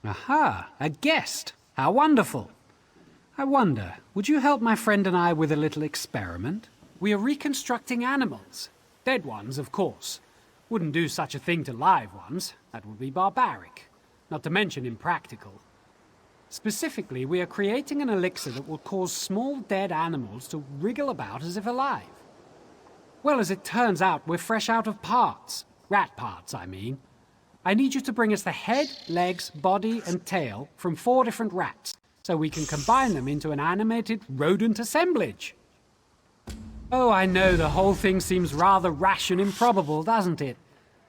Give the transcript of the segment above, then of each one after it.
Aha, a guest. How wonderful. I wonder, would you help my friend and I with a little experiment? We are reconstructing animals. Dead ones, of course. Wouldn't do such a thing to live ones. That would be barbaric. Not to mention impractical. Specifically, we are creating an elixir that will cause small dead animals to wriggle about as if alive. Well, as it turns out, we're fresh out of parts. Rat parts, I mean. I need you to bring us the head, legs, body, and tail from 4 different rats, so we can combine them into an animated rodent assemblage. Oh, I know the whole thing seems rather rash and improbable, doesn't it?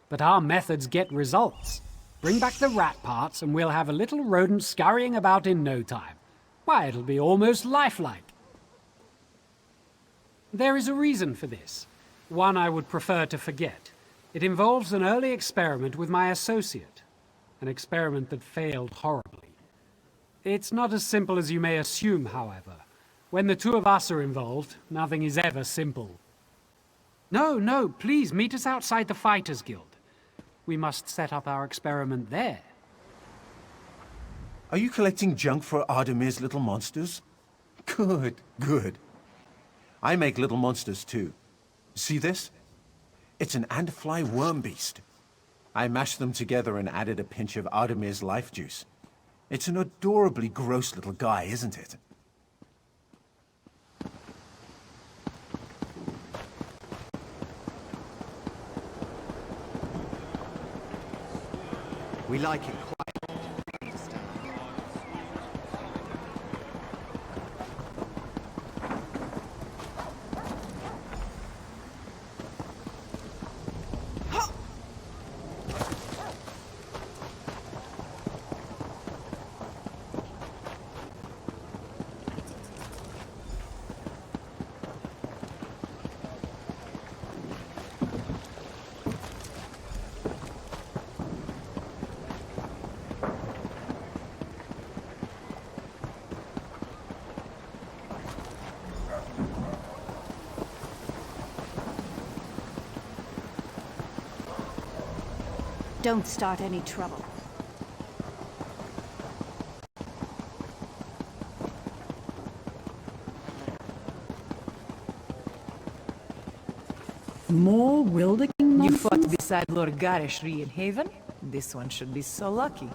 But our methods get results. Bring back the rat parts and we'll have a little rodent scurrying about in no time. Why, it'll be almost lifelike. There is a reason for this. One I would prefer to forget. It involves an early experiment with my associate. An experiment that failed horribly. It's not as simple as you may assume, however. When the two of us are involved, nothing is ever simple. No, please meet us outside the Fighters Guild. We must set up our experiment there. Are you collecting junk for Aldmer's little monsters? Good, good. I make little monsters too. See this? It's an ant-fly worm beast. I mashed them together and added a pinch of Aldmer's life juice. It's an adorably gross little guy, isn't it? We like it quiet. Don't start any trouble. More Wildeking You nonsense? fought beside Lord Garishri in Haven? This one should be so lucky.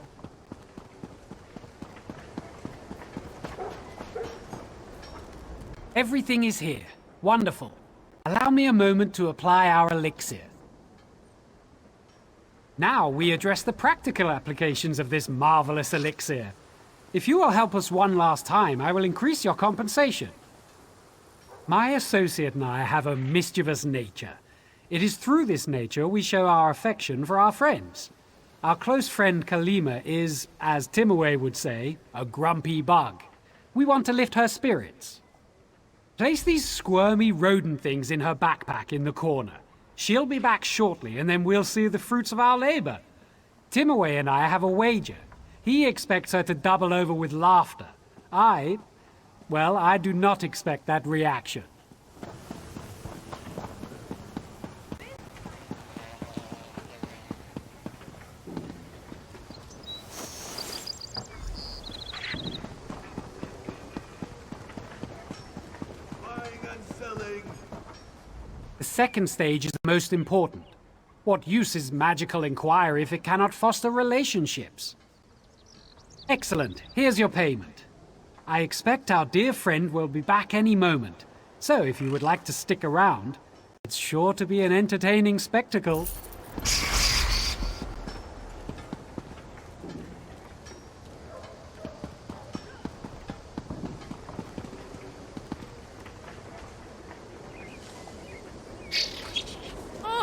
Everything is here. Wonderful. Allow me a moment to apply our elixir. Now we address the practical applications of this marvelous elixir. If you will help us one last time, I will increase your compensation. My associate and I have a mischievous nature. It is through this nature we show our affection for our friends. Our close friend Kalima is, as Timaway would say, a grumpy bug. We want to lift her spirits. Place these squirmy rodent things in her backpack in the corner. She'll be back shortly, and then we'll see the fruits of our labor. Timaway and I have a wager. He expects her to double over with laughter. I do not expect that reaction. The second stage is the most important. What use is magical inquiry if it cannot foster relationships? Excellent. Here's your payment. I expect our dear friend will be back any moment. So if you would like to stick around, it's sure to be an entertaining spectacle.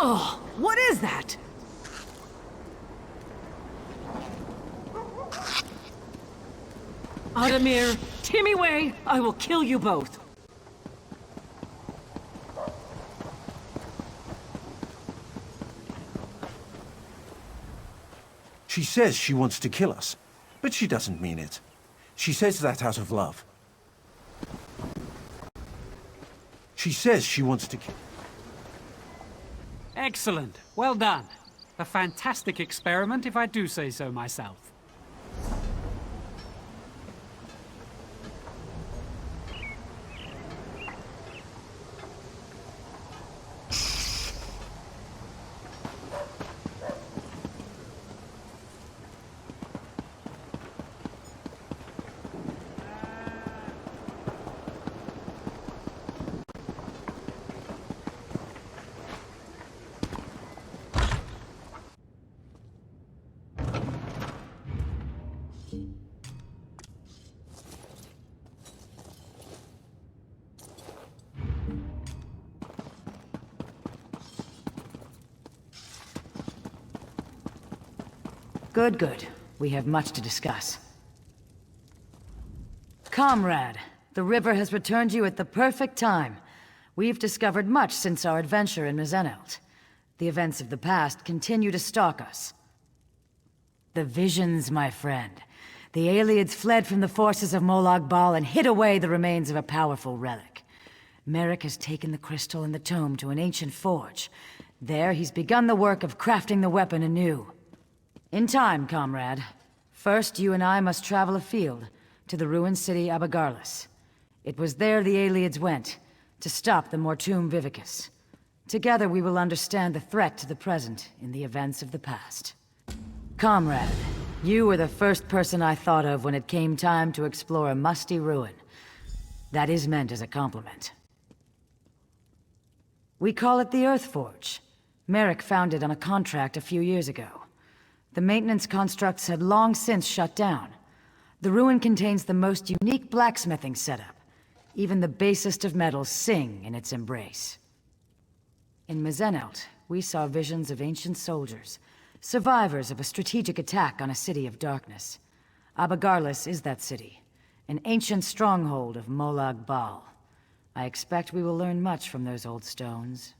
Oh, what is that? Aldmeri, Timaway, I will kill you both. She says she wants to kill us, but she doesn't mean it. She says that out of love. She says she wants to kill... Excellent. Well done. A fantastic experiment if I do say so myself. Good, good. We have much to discuss. Comrade, the river has returned you at the perfect time. We've discovered much since our adventure in Mizenelt. The events of the past continue to stalk us. The visions, my friend. The Ayleids fled from the forces of Molag Bal and hid away the remains of a powerful relic. Merrick has taken the crystal and the tome to an ancient forge. There, he's begun the work of crafting the weapon anew. In time, comrade. First, you and I must travel afield, to the ruined city Abagarlis. It was there the Ayleids went, to stop the Mortum Vivicus. Together we will understand the threat to the present in the events of the past. Comrade, you were the first person I thought of when it came time to explore a musty ruin. That is meant as a compliment. We call it the Earth Forge. Merrick found it on a contract a few years ago. The maintenance constructs had long since shut down. The ruin contains the most unique blacksmithing setup. Even the basest of metals sing in its embrace. In Mizenelt, we saw visions of ancient soldiers, survivors of a strategic attack on a city of darkness. Abagarlis is that city, an ancient stronghold of Molag Bal. I expect we will learn much from those old stones.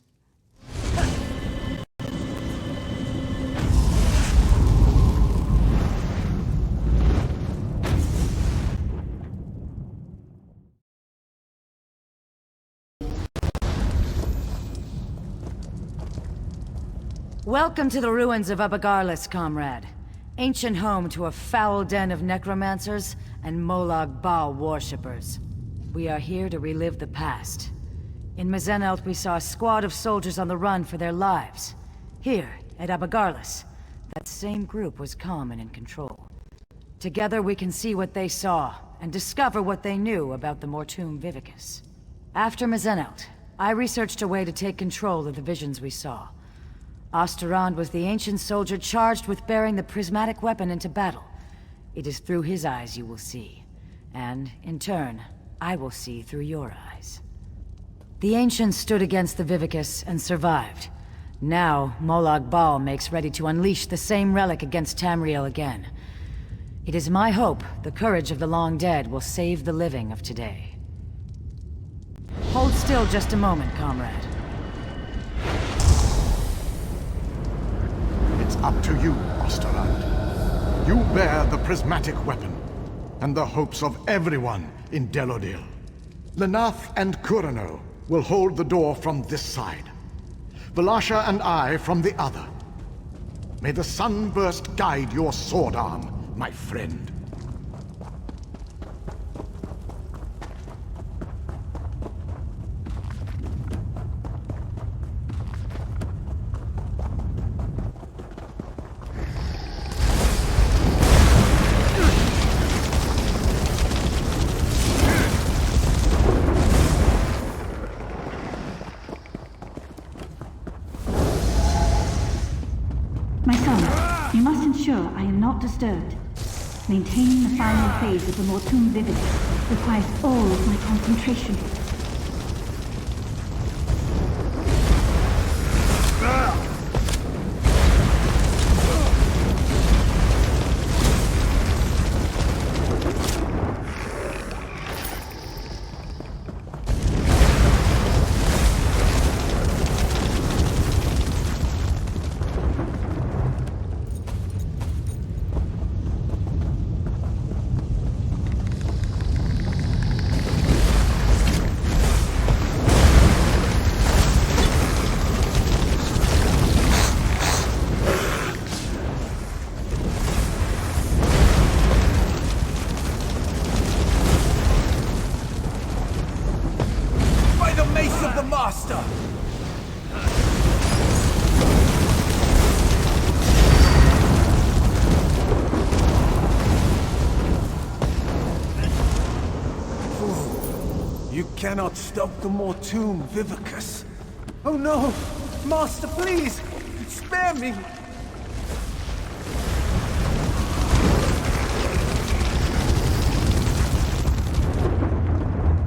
Welcome to the ruins of Abagarlis, comrade. Ancient home to a foul den of necromancers and Molag Bal worshippers. We are here to relive the past. In Mizenelt, we saw a squad of soldiers on the run for their lives. Here, at Abagarlis, that same group was calm and in control. Together we can see what they saw, and discover what they knew about the Mortum Vivicus. After Mizenelt, I researched a way to take control of the visions we saw. Osterand was the ancient soldier charged with bearing the prismatic weapon into battle. It is through his eyes you will see. And, in turn, I will see through your eyes. The ancients stood against the Vivicus and survived. Now, Molag Bal makes ready to unleash the same relic against Tamriel again. It is my hope the courage of the long dead will save the living of today. Hold still just a moment, comrade. It's up to you, Osterand. You bear the prismatic weapon, and the hopes of everyone in Delodil. Lenath and Kurano will hold the door from this side. Valasha and I from the other. May the sunburst guide your sword arm, my friend. My son, you must ensure I am not disturbed. Maintaining the final phase of the Mortum Vivicus requires all of my concentration. You cannot stop the Mortum Vivicus. Oh no! Master, please! Spare me!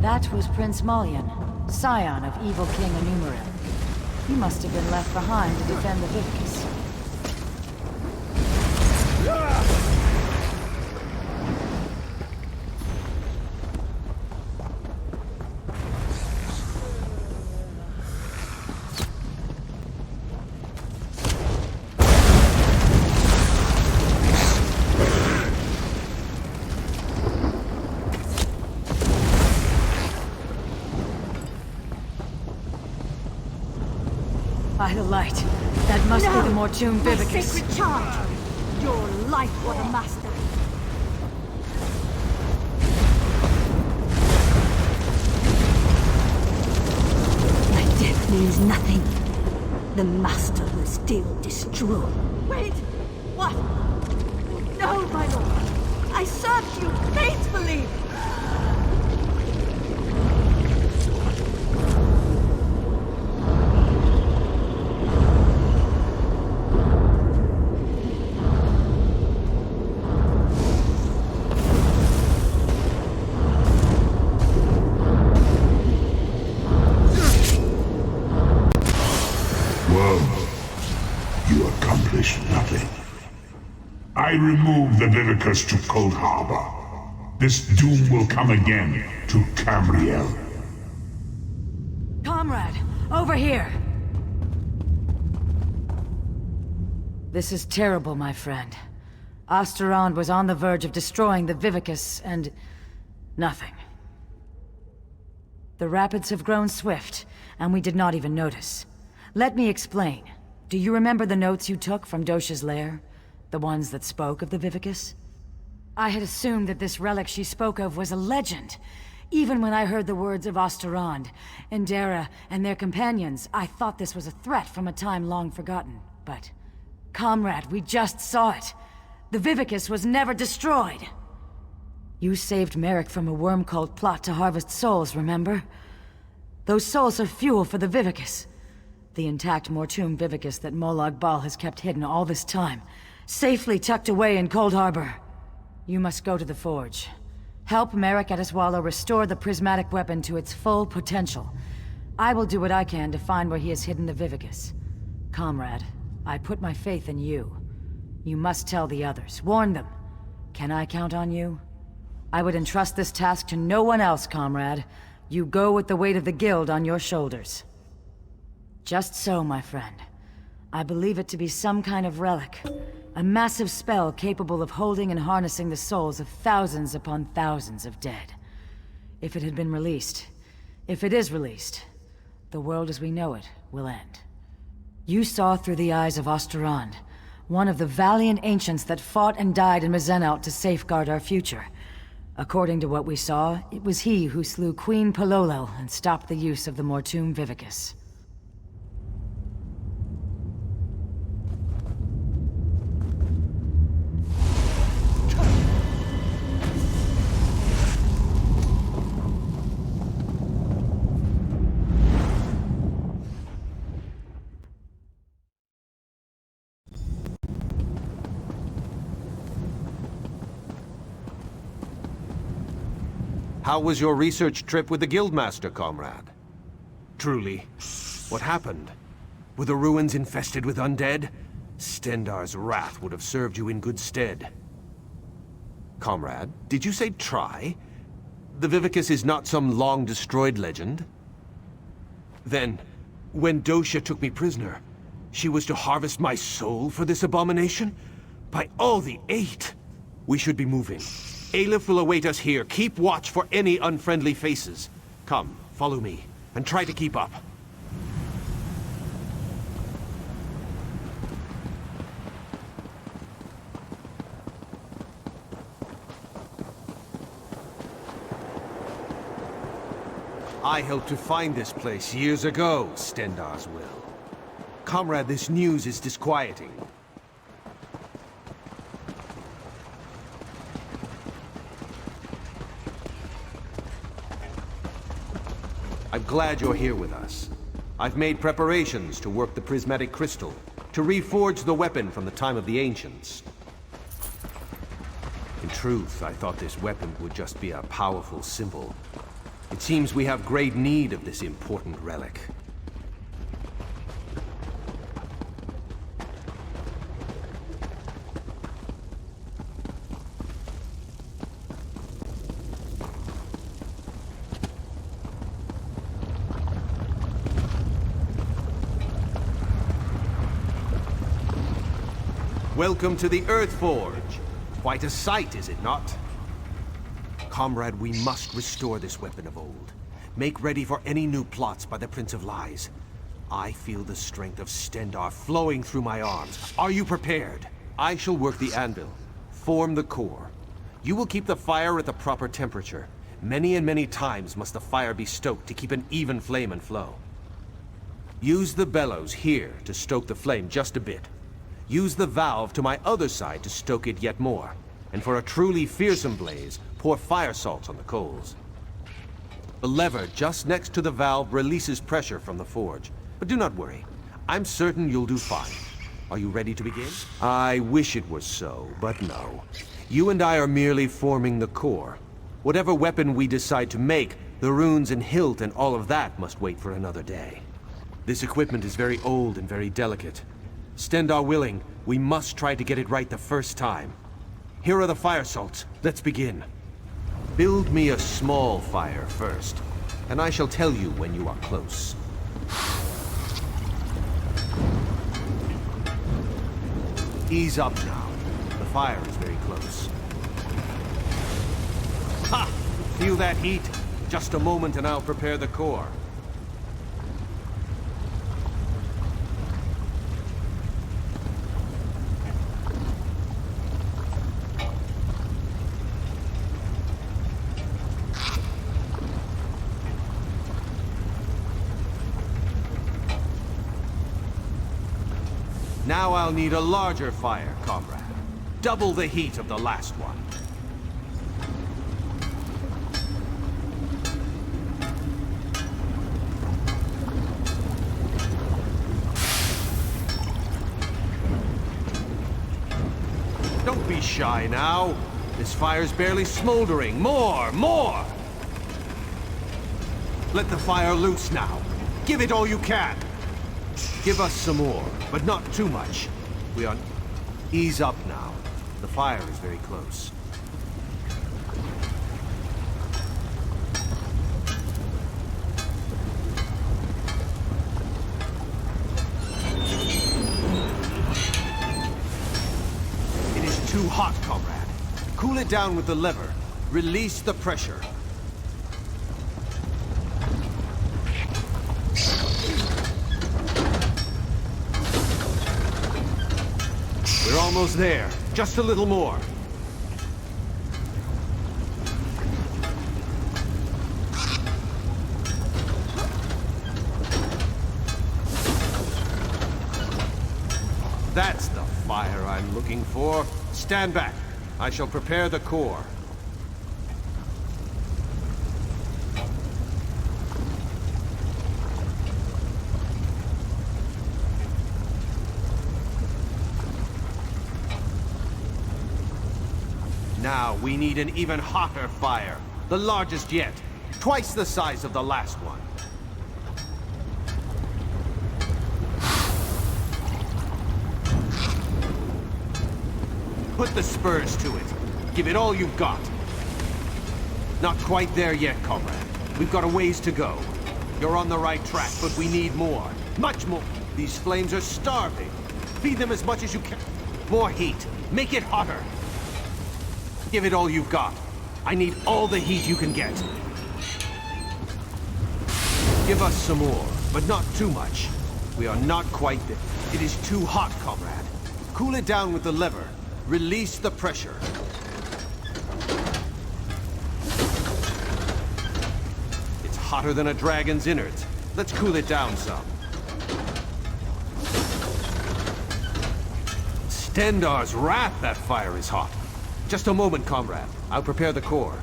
That was Prince Malian, scion of evil King Anumeril. He must have been left behind to defend the Vivicus. By the light. That must be the Mortum My Vivicus. sacred charge! Your life for the Master! My death means nothing. The Master will still destroy. Wait! What? No, my lord! I served you faithfully! I remove the Vivicus to Cold Harbor. This doom will come again to Cambriel. Comrade, over here! This is terrible, my friend. Osterond was on the verge of destroying the Vivicus, and... nothing. The rapids have grown swift, and we did not even notice. Let me explain. Do you remember the notes you took from Dosha's lair? The ones that spoke of the Vivicus? I had assumed that this relic she spoke of was a legend. Even when I heard the words of Osterond, Endera, and their companions, I thought this was a threat from a time long forgotten. But, comrade, we just saw it. The Vivicus was never destroyed. You saved Merrick from a worm-cult plot to harvest souls, remember? Those souls are fuel for the Vivicus. The intact Mortum Vivicus that Molag Bal has kept hidden all this time, safely tucked away in Cold Harbor. You must go to the Forge. Help Merrick Adeswalo restore the prismatic weapon to its full potential. I will do what I can to find where he has hidden the Vivicus. Comrade, I put my faith in you. You must tell the others. Warn them. Can I count on you? I would entrust this task to no one else, comrade. You go with the weight of the Guild on your shoulders. Just so, my friend. I believe it to be some kind of relic. A massive spell capable of holding and harnessing the souls of thousands upon thousands of dead. If it had been released, if it is released, the world as we know it will end. You saw through the eyes of Osterond, one of the valiant ancients that fought and died in Mazenalt to safeguard our future. According to what we saw, it was he who slew Queen Palolel and stopped the use of the Mortum Vivicus. How was your research trip with the Guildmaster, comrade? Truly, what happened? Were the ruins infested with undead? Stendarr's wrath would have served you in good stead. Comrade, did you say try? The Vivicus is not some long-destroyed legend? Then, when Dosha took me prisoner, she was to harvest my soul for this abomination? By all the eight! We should be moving. Aleph will await us here. Keep watch for any unfriendly faces. Come, follow me, and try to keep up. I helped to find this place years ago, Stendarr's will. Comrade, this news is disquieting. I'm glad you're here with us. I've made preparations to work the prismatic crystal, to reforge the weapon from the time of the ancients. In truth, I thought this weapon would just be a powerful symbol. It seems we have great need of this important relic. Welcome to the Earth Forge. Quite a sight, is it not? Comrade, we must restore this weapon of old. Make ready for any new plots by the Prince of Lies. I feel the strength of Stendar flowing through my arms. Are you prepared? I shall work the anvil, form the core. You will keep the fire at the proper temperature. Many and many times must the fire be stoked to keep an even flame and flow. Use the bellows here to stoke the flame just a bit. Use the valve to my other side to stoke it yet more. And for a truly fearsome blaze, pour fire salts on the coals. The lever just next to the valve releases pressure from the forge. But do not worry. I'm certain you'll do fine. Are you ready to begin? I wish it was so, but no. You and I are merely forming the core. Whatever weapon we decide to make, the runes and hilt and all of that must wait for another day. This equipment is very old and very delicate. Stendar willing, we must try to get it right the first time. Here are the fire salts. Let's begin. Build me a small fire first, and I shall tell you when you are close. Ease up now. The fire is very close. Ha! Feel that heat? Just a moment and I'll prepare the core. Now I'll need a larger fire, comrade. Double the heat of the last one. Don't be shy now. This fire's barely smoldering. More! More! Let the fire loose now. Give it all you can. Give us some more, but not too much. We are... Ease up now. The fire is very close. It is too hot, comrade. Cool it down with the lever. Release the pressure. We're almost there. Just a little more. That's the fire I'm looking for. Stand back. I shall prepare the core. Now we need an even hotter fire. The largest yet. Twice the size of the last one. Put the spurs to it. Give it all you've got. Not quite there yet, comrade. We've got a ways to go. You're on the right track, but we need more. Much more. These flames are starving. Feed them as much as you can. More heat. Make it hotter. Give it all you've got. I need all the heat you can get. Give us some more, but not too much. We are not quite there. It is too hot, comrade. Cool it down with the lever. Release the pressure. It's hotter than a dragon's innards. Let's cool it down some. Stendar's wrath, that fire is hot. Just a moment, comrade. I'll prepare the core.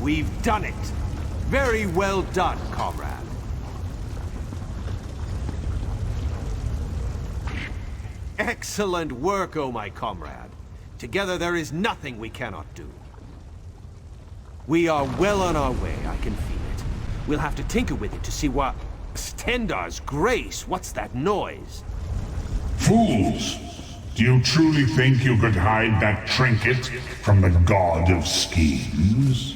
We've done it! Very well done, comrade. Excellent work, oh my comrade. Together there is nothing we cannot do. We are well on our way, I can feel it. We'll have to tinker with it to see what... Stendar's grace, what's that noise? Fools! Do you truly think you could hide that trinket from the god of schemes?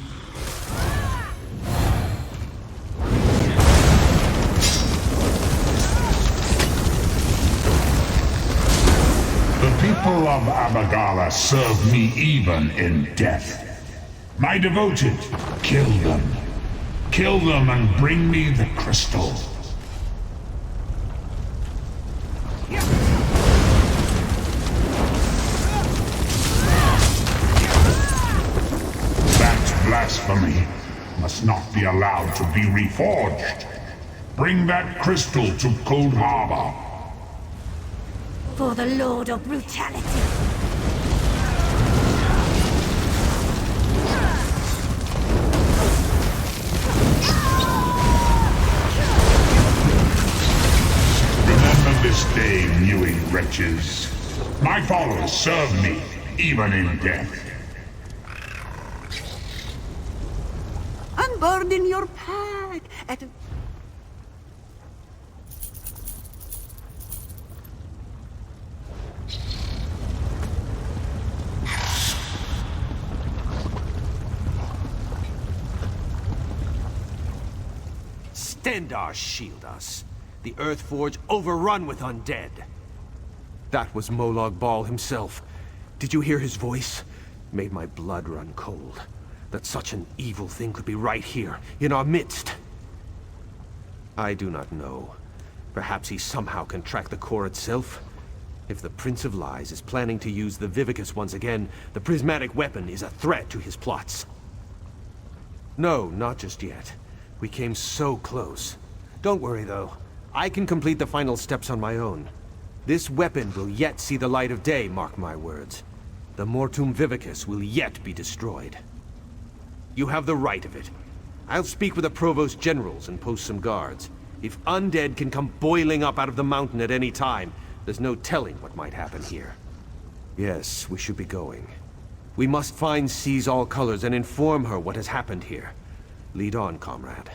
of Abagala serve me even in death. My devoted, kill them. Kill them and bring me the crystal. That blasphemy must not be allowed to be reforged. Bring that crystal to Cold Harbor. For the Lord of Brutality. Remember this day, mewing wretches. My followers serve me, even in death. Unburden your pack at a... Stendarr shield us. The Earthforge overrun with undead. That was Molag Bal himself. Did you hear his voice? Made my blood run cold. That such an evil thing could be right here, in our midst. I do not know. Perhaps he somehow can track the core itself? If the Prince of Lies is planning to use the Vivicus once again, the prismatic weapon is a threat to his plots. No, not just yet. We came so close. Don't worry, though. I can complete the final steps on my own. This weapon will yet see the light of day, mark my words. The Mortum Vivicus will yet be destroyed. You have the right of it. I'll speak with the Provost Generals and post some guards. If undead can come boiling up out of the mountain at any time, there's no telling what might happen here. Yes, we should be going. We must find Seize All Colors and inform her what has happened here. Lead on, comrade.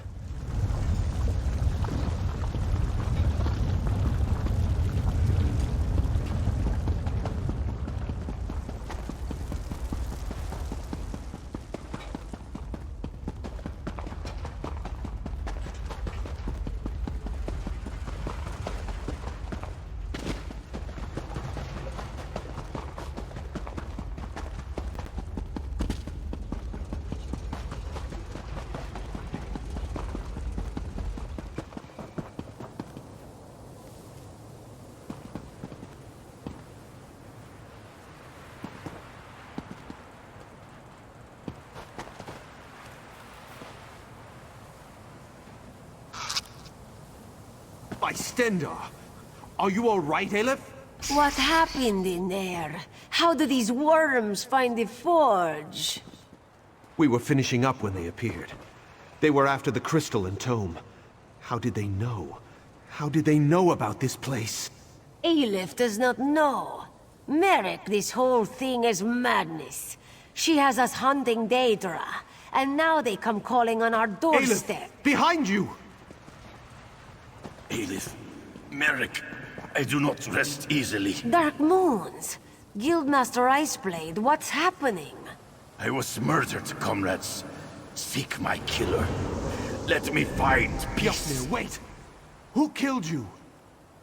By Stendarr! Are you all right, Aleph? What happened in there? How do these worms find the forge? We were finishing up when they appeared. They were after the crystal and tome. How did they know? How did they know about this place? Aleph does not know. Merrick, this whole thing is madness. She has us hunting Daedra, and now they come calling on our doorstep. Aleph, behind you! Aleph, Merrick, I do not rest easily. Dark Moons! Guildmaster Iceblade, what's happening? I was murdered, comrades. Seek my killer. Let me find peace. Yafnir, wait! Who killed you?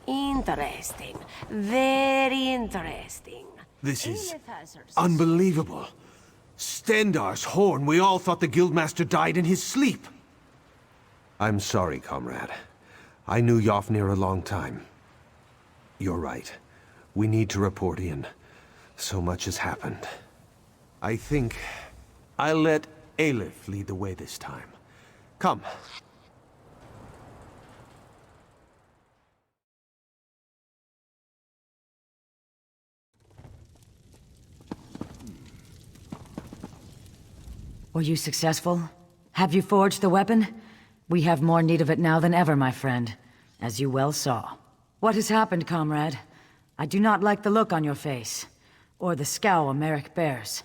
Interesting. Very interesting. This is Aleph has her unbelievable. Stendarr's horn. We all thought the Guildmaster died in his sleep. I'm sorry, comrade. I knew Yafnir a long time. You're right. We need to report in. So much has happened. I think I'll let Aleph lead the way this time. Come. Were you successful? Have you forged the weapon? We have more need of it now than ever, my friend, as you well saw. What has happened, comrade? I do not like the look on your face, or the scowl Merrick bears.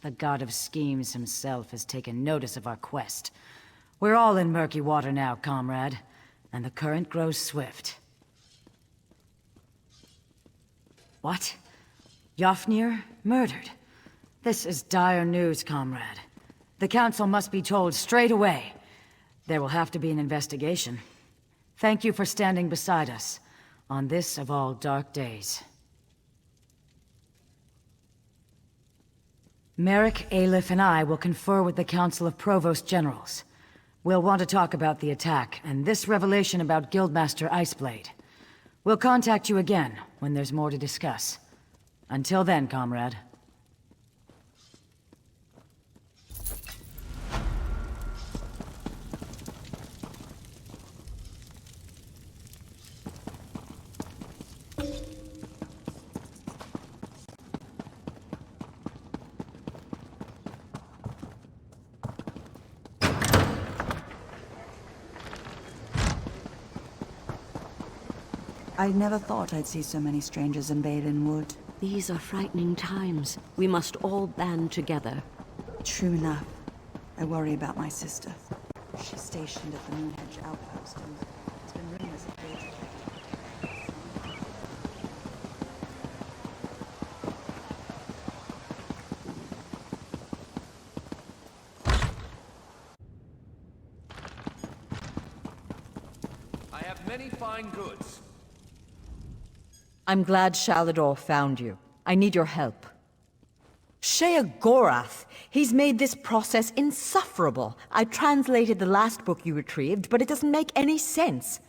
The god of schemes himself has taken notice of our quest. We're all in murky water now, comrade, and the current grows swift. What? Yafnir murdered? This is dire news, comrade. The Council must be told straight away. There will have to be an investigation. Thank you for standing beside us. On this of all dark days. Merrick, Aleph, and I will confer with the Council of Provost Generals. We'll want to talk about the attack, and this revelation about Guildmaster Iceblade. We'll contact you again, when there's more to discuss. Until then, comrade. I never thought I'd see so many strangers in Baden Wood. These are frightening times. We must all band together. True enough. I worry about my sister. She's stationed at the Moonhedge outpost, and it's been rumors of danger. I have many fine goods. I'm glad Shalador found you. I need your help. Sheogorath! He's made this process insufferable. I translated the last book you retrieved, but it doesn't make any sense.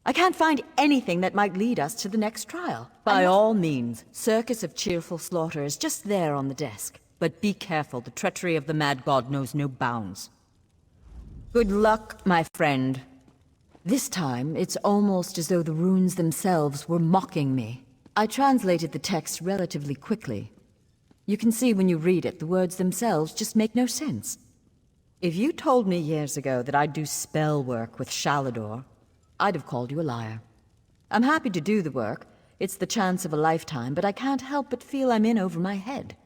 I can't find anything that might lead us to the next trial. By all means, Circus of Cheerful Slaughter is just there on the desk. But be careful, the treachery of the Mad God knows no bounds. Good luck, my friend. This time, it's almost as though the runes themselves were mocking me. I translated the text relatively quickly. You can see when you read it, the words themselves just make no sense. If you told me years ago that I'd do spell work with Shalador, I'd have called you a liar. I'm happy to do the work. It's the chance of a lifetime, but I can't help but feel I'm in over my head.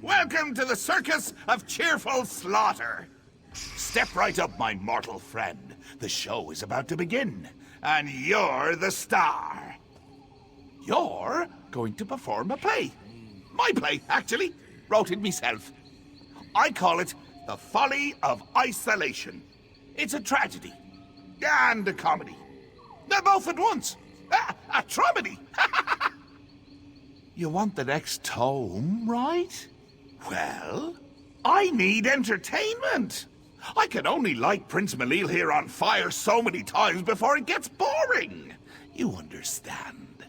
Welcome to the Circus of Cheerful Slaughter. Step right up, my mortal friend. The show is about to begin, and you're the star. You're going to perform a play. My play, actually. Wrote it myself. I call it The Folly of Isolation. It's a tragedy and a comedy. They're both at once. A tromedy. You want the next tome, right? Well, I need entertainment. I can only light Prince Malil here on fire so many times before it gets boring. You understand?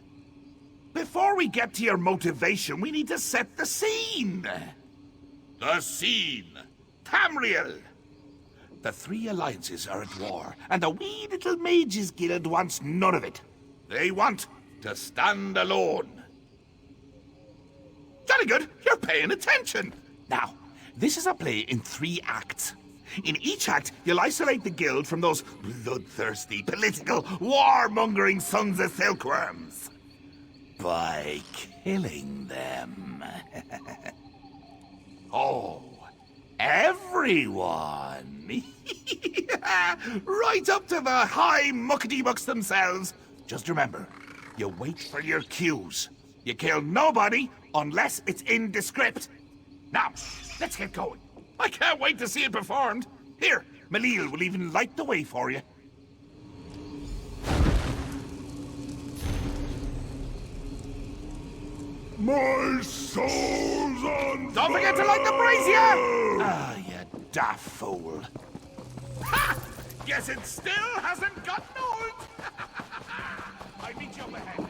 Before we get to your motivation, we need to set the scene. The scene. Tamriel. The three alliances are at war, and the wee little Mages Guild wants none of it. They want to stand alone. Jolly good, you're paying attention. Now, this is a play in 3 acts. In each act, you'll isolate the guild from those bloodthirsty, political, warmongering sons of silkworms. By killing them. Oh, everyone. Right up to the high muckety-mucks themselves. Just remember, you wait for your cues. You kill nobody unless it's in the script. Now, let's get going. I can't wait to see it performed. Here, Malil will even light the way for you. My soul's on Don't forget to light the brazier! Ah, you daft fool. Ha! Guess it still hasn't gotten old. I meet you up ahead.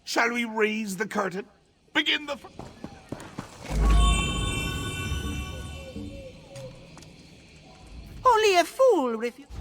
Shall we raise the curtain? Begin the... Only a fool refuses.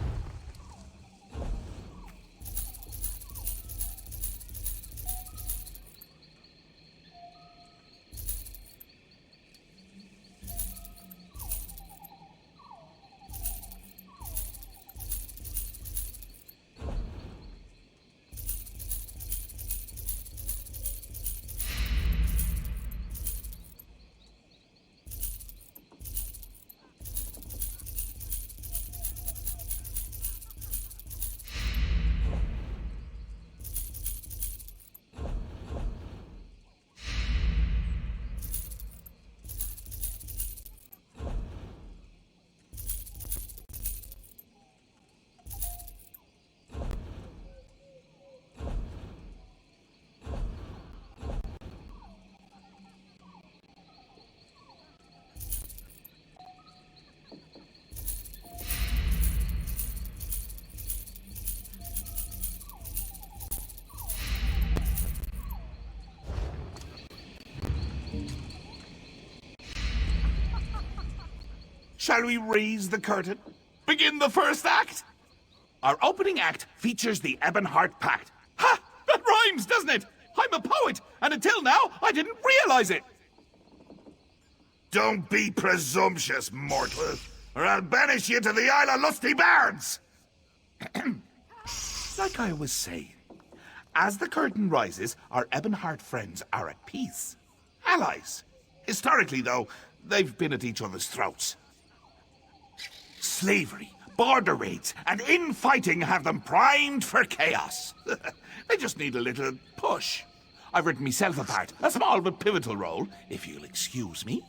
Shall we raise the curtain? Begin the first act? Our opening act features the Ebonheart Pact. Ha! That rhymes, doesn't it? I'm a poet, and until now, I didn't realize it. Don't be presumptuous, mortal, or I'll banish you to the Isle of Lusty Bards! Like I was saying, as the curtain rises, our Ebonheart friends are at peace. Allies. Historically, though, they've been at each other's throats. Slavery, border raids, and infighting have them primed for chaos. They just need a little push. I've written myself a part, a small but pivotal role, if you'll excuse me.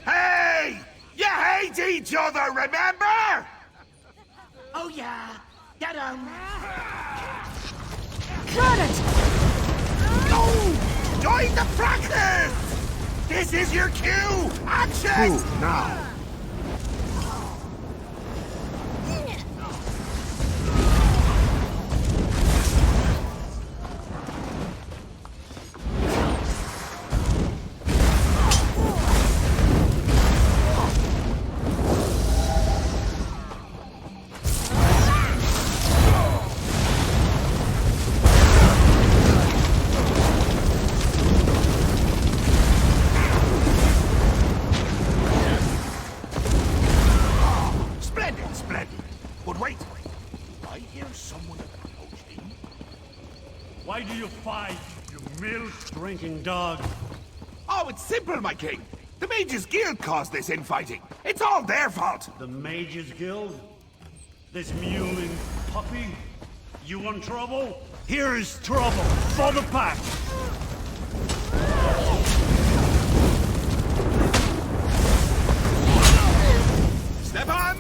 Hey! You hate each other, remember? Oh yeah, get 'em! Got it! No! Join the practice! This is your cue! Action! Move now. Why do you fight, you milk-drinking dog? Oh, it's simple, my king. The Mages Guild caused this infighting. It's all their fault. The Mages Guild? This mewing puppy? You want trouble? Here is trouble for the pack!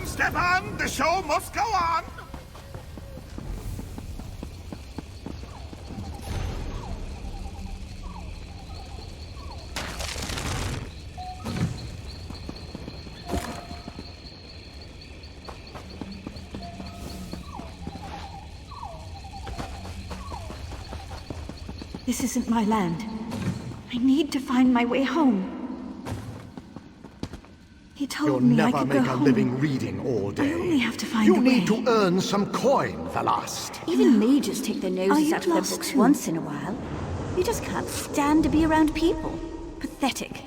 Step on! The show must go on! This isn't my land. I need to find my way home. He told me I could go home. You'll never make a living reading all day. I only have to find You a need way. to earn some coin, Falinesti. Even mages take their noses out of their books once in a while. You just can't stand to be around people. Pathetic.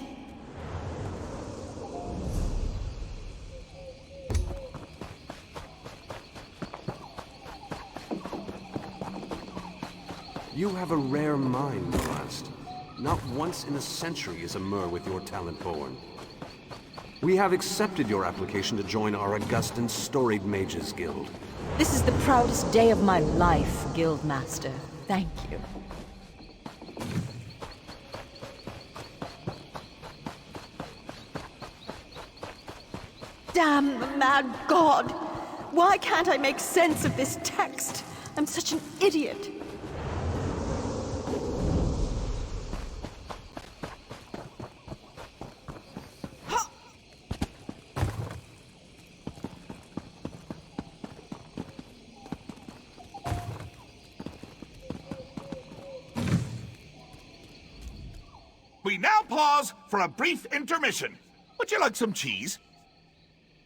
You have a rare mind, Falinesti. Not once in a century is a Mer with your talent born. We have accepted your application to join our august and storied Mages Guild. This is the proudest day of my life, Guildmaster. Thank you. Damn the mad god! Why can't I make sense of this text? I'm such an idiot. We now pause for a brief intermission. Would you like some cheese?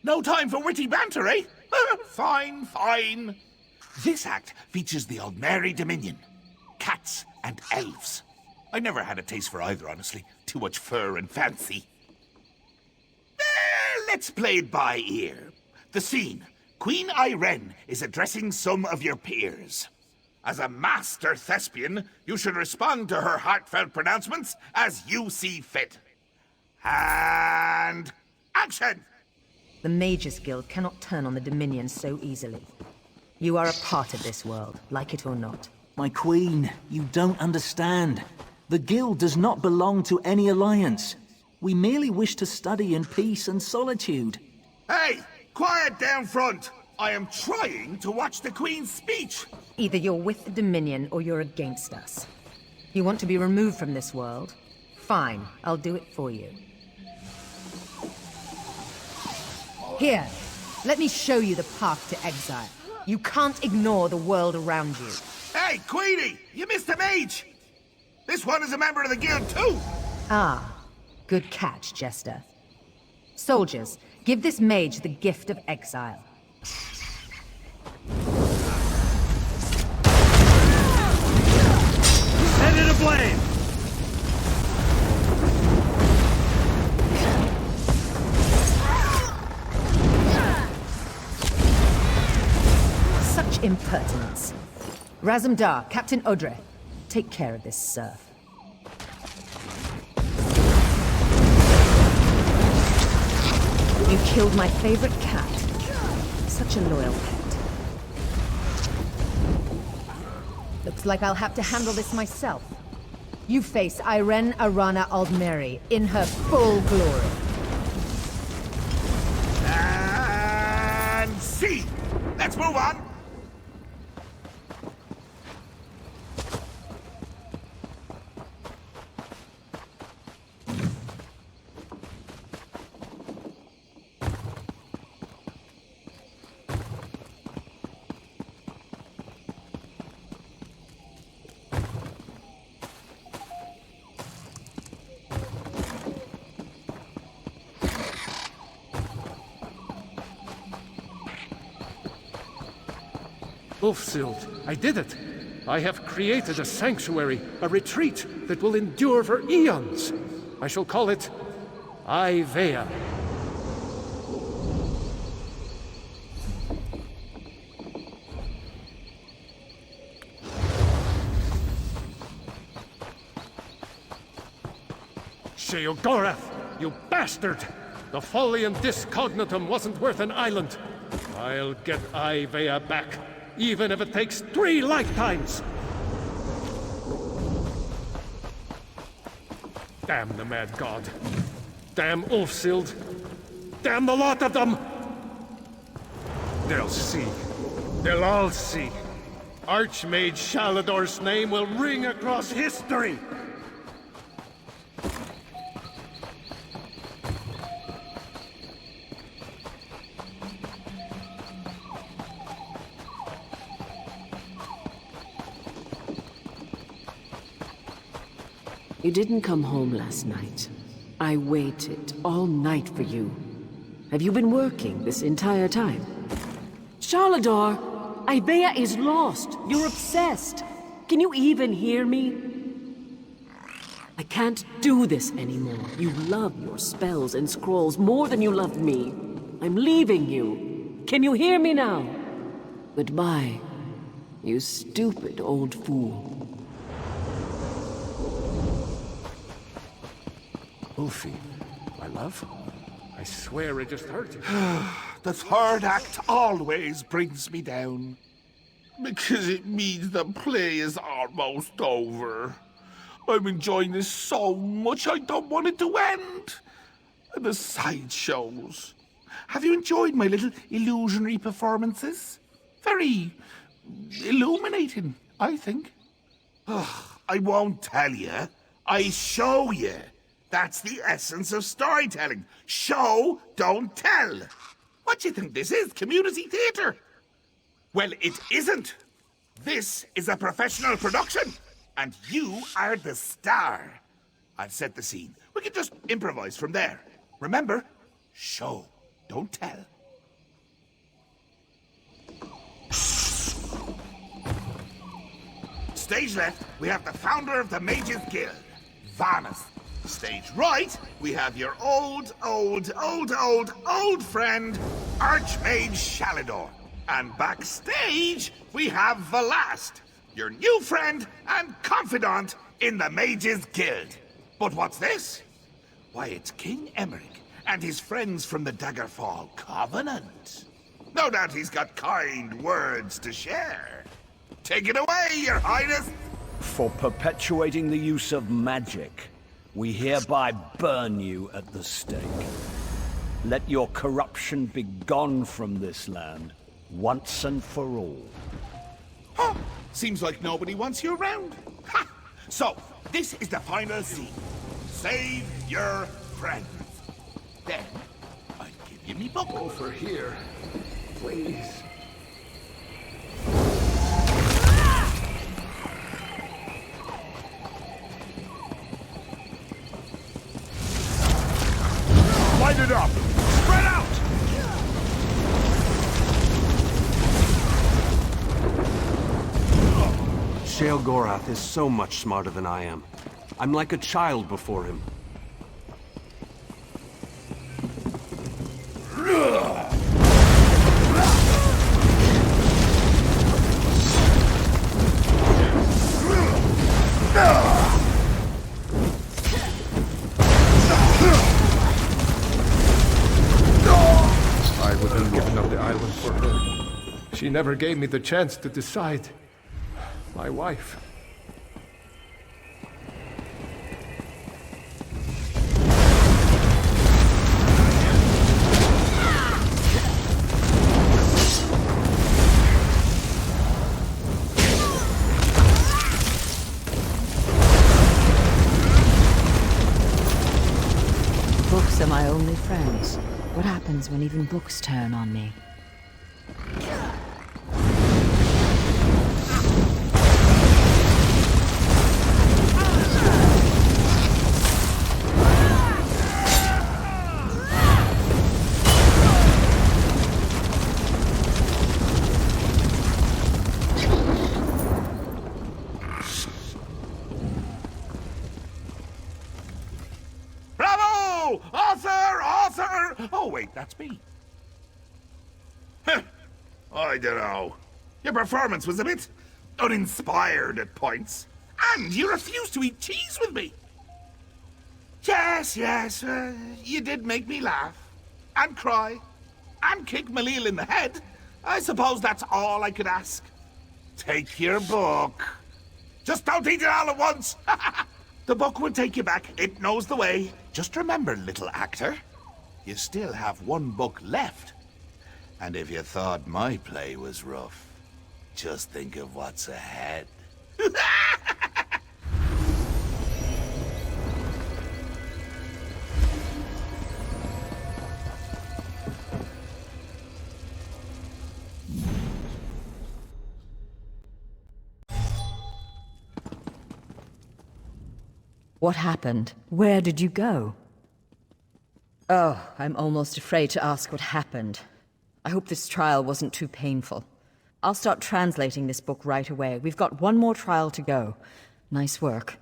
No time for witty banter, eh? Fine, fine. This act features the Aldmeri Dominion. Cats and elves. I never had a taste for either, honestly. Too much fur and fancy. Let's play it by ear. The scene. Queen Irene is addressing some of your peers. As a master thespian, you should respond to her heartfelt pronouncements as you see fit. And action! The Mages Guild cannot turn on the Dominion so easily. You are a part of this world, like it or not. My queen, you don't understand. The Guild does not belong to any alliance. We merely wish to study in peace and solitude. Hey! Quiet down front! I am trying to watch the Queen's speech! Either you're with the Dominion or you're against us. You want to be removed from this world? Fine, I'll do it for you. Here, let me show you the path to exile. You can't ignore the world around you. Hey, Queenie! You missed a mage! This one is a member of the guild too! Ah, good catch, Jester. Soldiers, give this mage the gift of exile. Set it ablaze! Such impertinence. Razumdar, Captain Odre, take care of this serf. You killed my favorite cat. Such a loyal pet. Looks like I'll have to handle this myself. You face Irene Arana Aldmeri in her full glory. And see! Let's move on! Ulfsild, I did it! I have created a sanctuary, a retreat that will endure for eons! I shall call it Ivea. Sheogorath, you bastard! The Folian Discognitum wasn't worth an island. I'll get Ivea back, even if it takes 3 lifetimes! Damn the mad god. Damn Ulfsild. Damn the lot of them! They'll see. They'll all see. Archmage Shalador's name will ring across history! You didn't come home last night. I waited all night for you. Have you been working this entire time? Shalador, Ivea is lost. You're obsessed. Can you even hear me? I can't do this anymore. You love your spells and scrolls more than you love me. I'm leaving you. Can you hear me now? Goodbye, you stupid old fool. Ulfie, my love? I swear it just hurt you. The third act always brings me down. Because it means the play is almost over. I'm enjoying this so much I don't want it to end. And the sideshows. Have you enjoyed my little illusionary performances? Very illuminating, I think. I won't tell you. I show you. That's the essence of storytelling. Show, don't tell. What do you think this is? Community theatre? Well, it isn't. This is a professional production. And you are the star. I've set the scene. We can just improvise from there. Remember, show, don't tell. Stage left, we have the founder of the Mages Guild, Varmus. Stage right, we have your old friend, Archmage Shalador. And backstage, we have Velast, your new friend and confidant in the Mages Guild. But what's this? Why, it's King Emmerich and his friends from the Daggerfall Covenant. No doubt he's got kind words to share. Take it away, Your Highness! For perpetuating the use of magic, we hereby burn you at the stake. Let your corruption be gone from this land, once and for all. Huh. Seems like nobody wants you around. Ha! So, this is the final scene. Save your friends. Then, I'll give you me book. Over here, please. Sheogorath is so much smarter than I am. I'm like a child before him. I would have given up the island for her. She never gave me the chance to decide. My wife. Books are my only friends. What happens when even books turn on me? Bravo! Author! Author! Oh, wait, that's me. I don't know. Your performance was a bit uninspired at points. And you refused to eat cheese with me. Yes, you did make me laugh. And cry. And kick Malil in the head. I suppose that's all I could ask. Take your book. Just don't eat it all at once. The book will take you back. It knows the way. Just remember, little actor, you still have one book left. And if you thought my play was rough, just think of what's ahead. What happened? Where did you go? Oh, I'm almost afraid to ask what happened. I hope this trial wasn't too painful. I'll start translating this book right away. We've got one more trial to go. Nice work.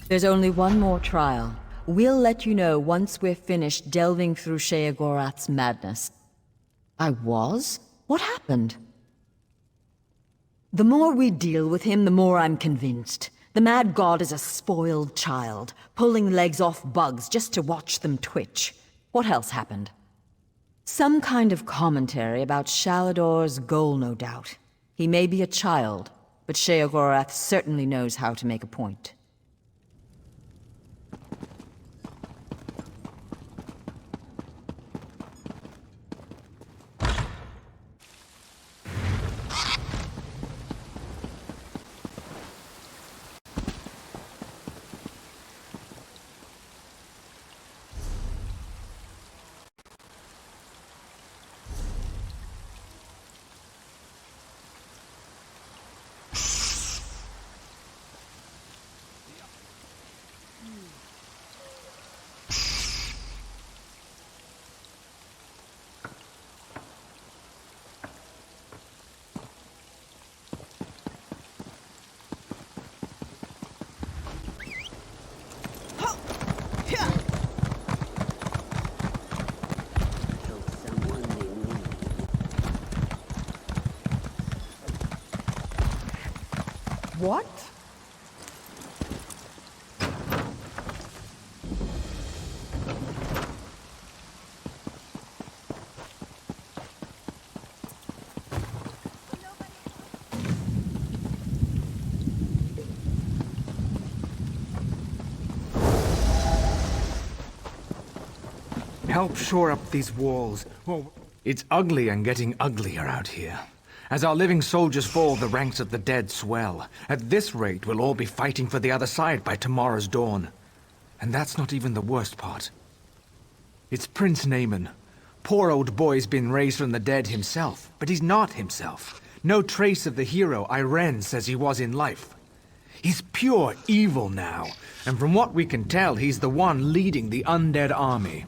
There's only one more trial. We'll let you know once we're finished delving through Sheogorath's madness. I was? What happened? The more we deal with him, the more I'm convinced. The mad god is a spoiled child, pulling legs off bugs just to watch them twitch. What else happened? Some kind of commentary about Shalador's goal, no doubt. He may be a child, but Sheogorath certainly knows how to make a point. What? Help shore up these walls. Well, it's ugly and getting uglier out here. As our living soldiers fall, the ranks of the dead swell. At this rate, we'll all be fighting for the other side by tomorrow's dawn. And that's not even the worst part. It's Prince Naaman. Poor old boy's been raised from the dead himself, but he's not himself. No trace of the hero Irene says he was in life. He's pure evil now, and from what we can tell, he's the one leading the undead army.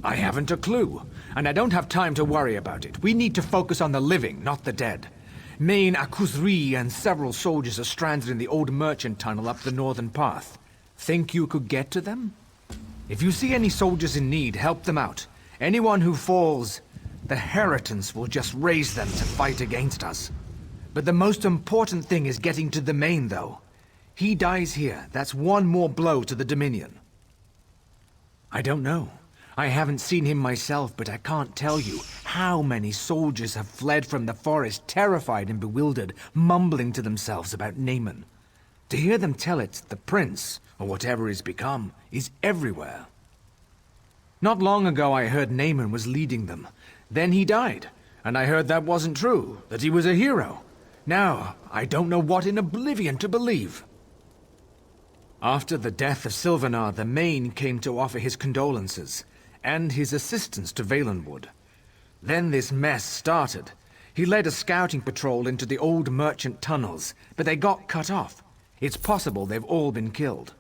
I haven't a clue, and I don't have time to worry about it. We need to focus on the living, not the dead. Main Akuzri and several soldiers are stranded in the old merchant tunnel up the northern path. Think you could get to them? If you see any soldiers in need, help them out. Anyone who falls, the Heritance will just raise them to fight against us. But the most important thing is getting to the main, though. He dies here, that's one more blow to the Dominion. I don't know. I haven't seen him myself, but I can't tell you how many soldiers have fled from the forest, terrified and bewildered, mumbling to themselves about Naaman. To hear them tell it, the prince, or whatever he's become, is everywhere. Not long ago I heard Naaman was leading them. Then he died, and I heard that wasn't true, that he was a hero. Now, I don't know what in oblivion to believe. After the death of Sylvanar, the Main came to offer his condolences, and his assistance to Valenwood. Then this mess started. He led a scouting patrol into the old merchant tunnels, but they got cut off. It's possible they've all been killed.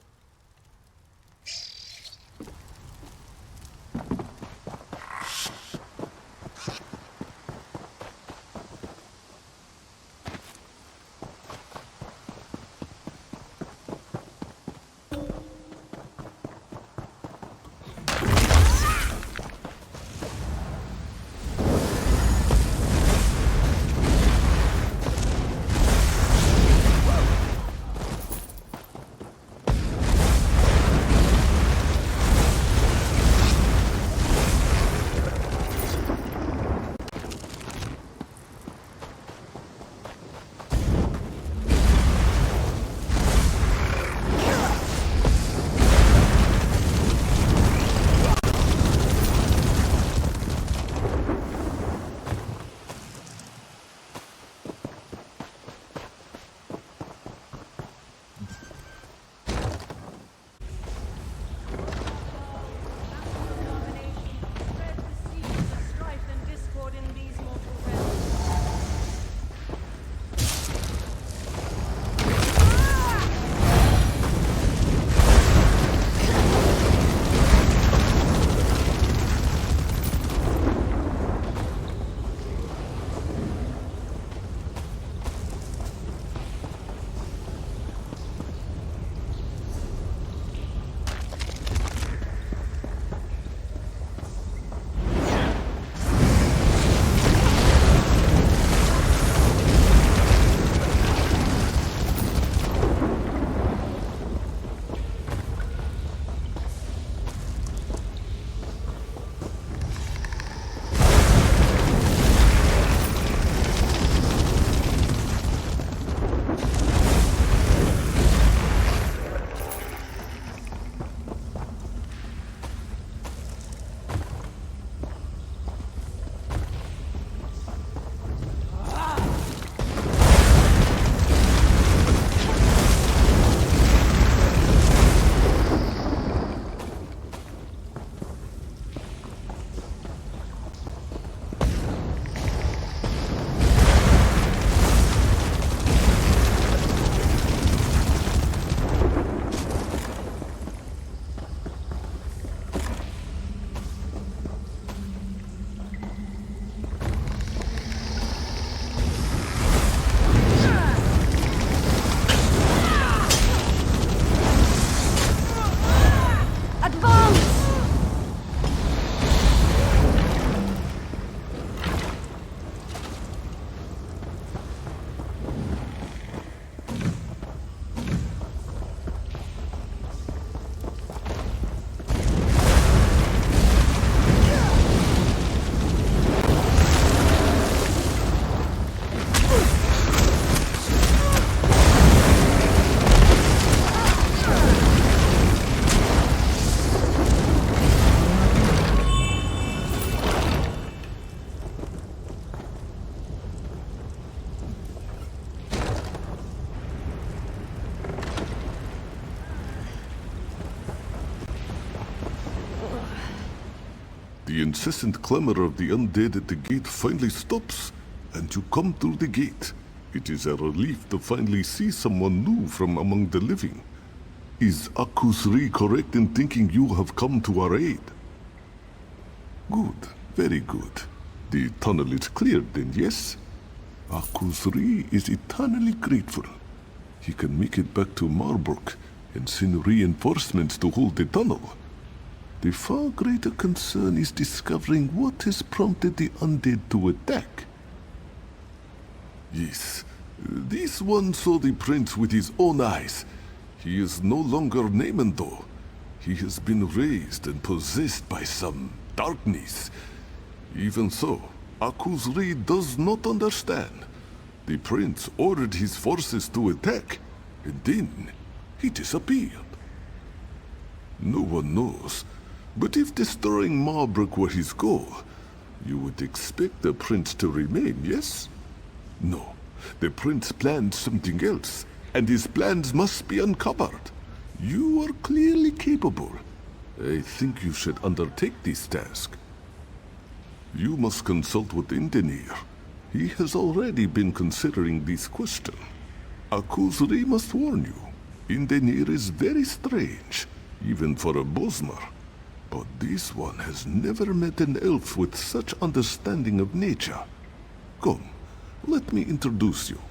The incessant clamor of the undead at the gate finally stops, and you come through the gate. It is a relief to finally see someone new from among the living. Is Akuzri correct in thinking you have come to our aid? Good, very good. The tunnel is cleared then, yes? Akuzri is eternally grateful. He can make it back to Marbrook and send reinforcements to hold the tunnel. The far greater concern is discovering what has prompted the undead to attack. Yes, this one saw the prince with his own eyes. He is no longer Naaman though. He has been raised and possessed by some darkness. Even so, Akuzri does not understand. The prince ordered his forces to attack, and then he disappeared. No one knows, but if destroying Marbrook were his goal, you would expect the prince to remain, yes? No, the prince planned something else, and his plans must be uncovered. You are clearly capable. I think you should undertake this task. You must consult with Indenir. He has already been considering this question. Akuzri must warn you. Indenir is very strange, even for a Bosmer. But this one has never met an elf with such understanding of nature. Come, let me introduce you.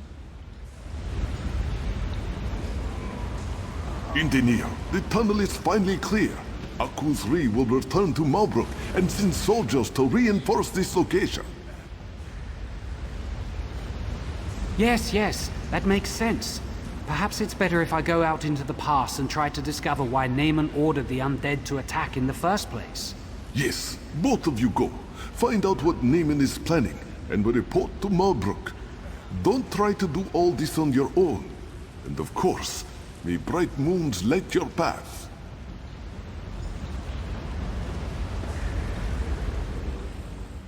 Indenir, the tunnel is finally clear. Akuzri will return to Marbrook and send soldiers to reinforce this location. Yes, that makes sense. Perhaps it's better if I go out into the pass and try to discover why Naaman ordered the undead to attack in the first place. Yes, both of you go. Find out what Naaman is planning and report to Marbrook. Don't try to do all this on your own. And of course, may bright moons light your path.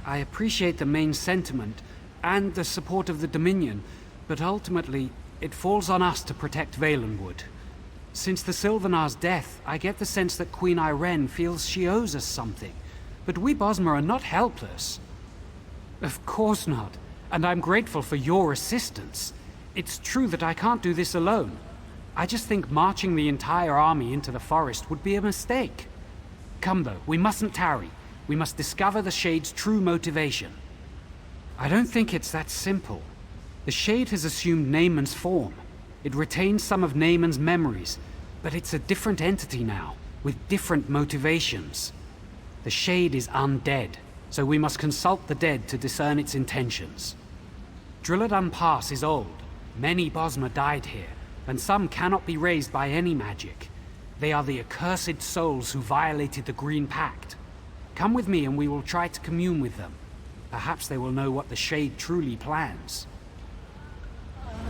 I appreciate the main sentiment and the support of the Dominion, but ultimately, it falls on us to protect Valenwood. Since the Sylvanar's death, I get the sense that Queen Irene feels she owes us something. But we Bosmer are not helpless. Of course not, and I'm grateful for your assistance. It's true that I can't do this alone. I just think marching the entire army into the forest would be a mistake. Come though, we mustn't tarry. We must discover the Shade's true motivation. I don't think it's that simple. The Shade has assumed Naaman's form. It retains some of Naaman's memories, but it's a different entity now, with different motivations. The Shade is undead, so we must consult the dead to discern its intentions. Drilladan Pass is old. Many Bosmer died here, and some cannot be raised by any magic. They are the accursed souls who violated the Green Pact. Come with me and we will try to commune with them. Perhaps they will know what the Shade truly plans.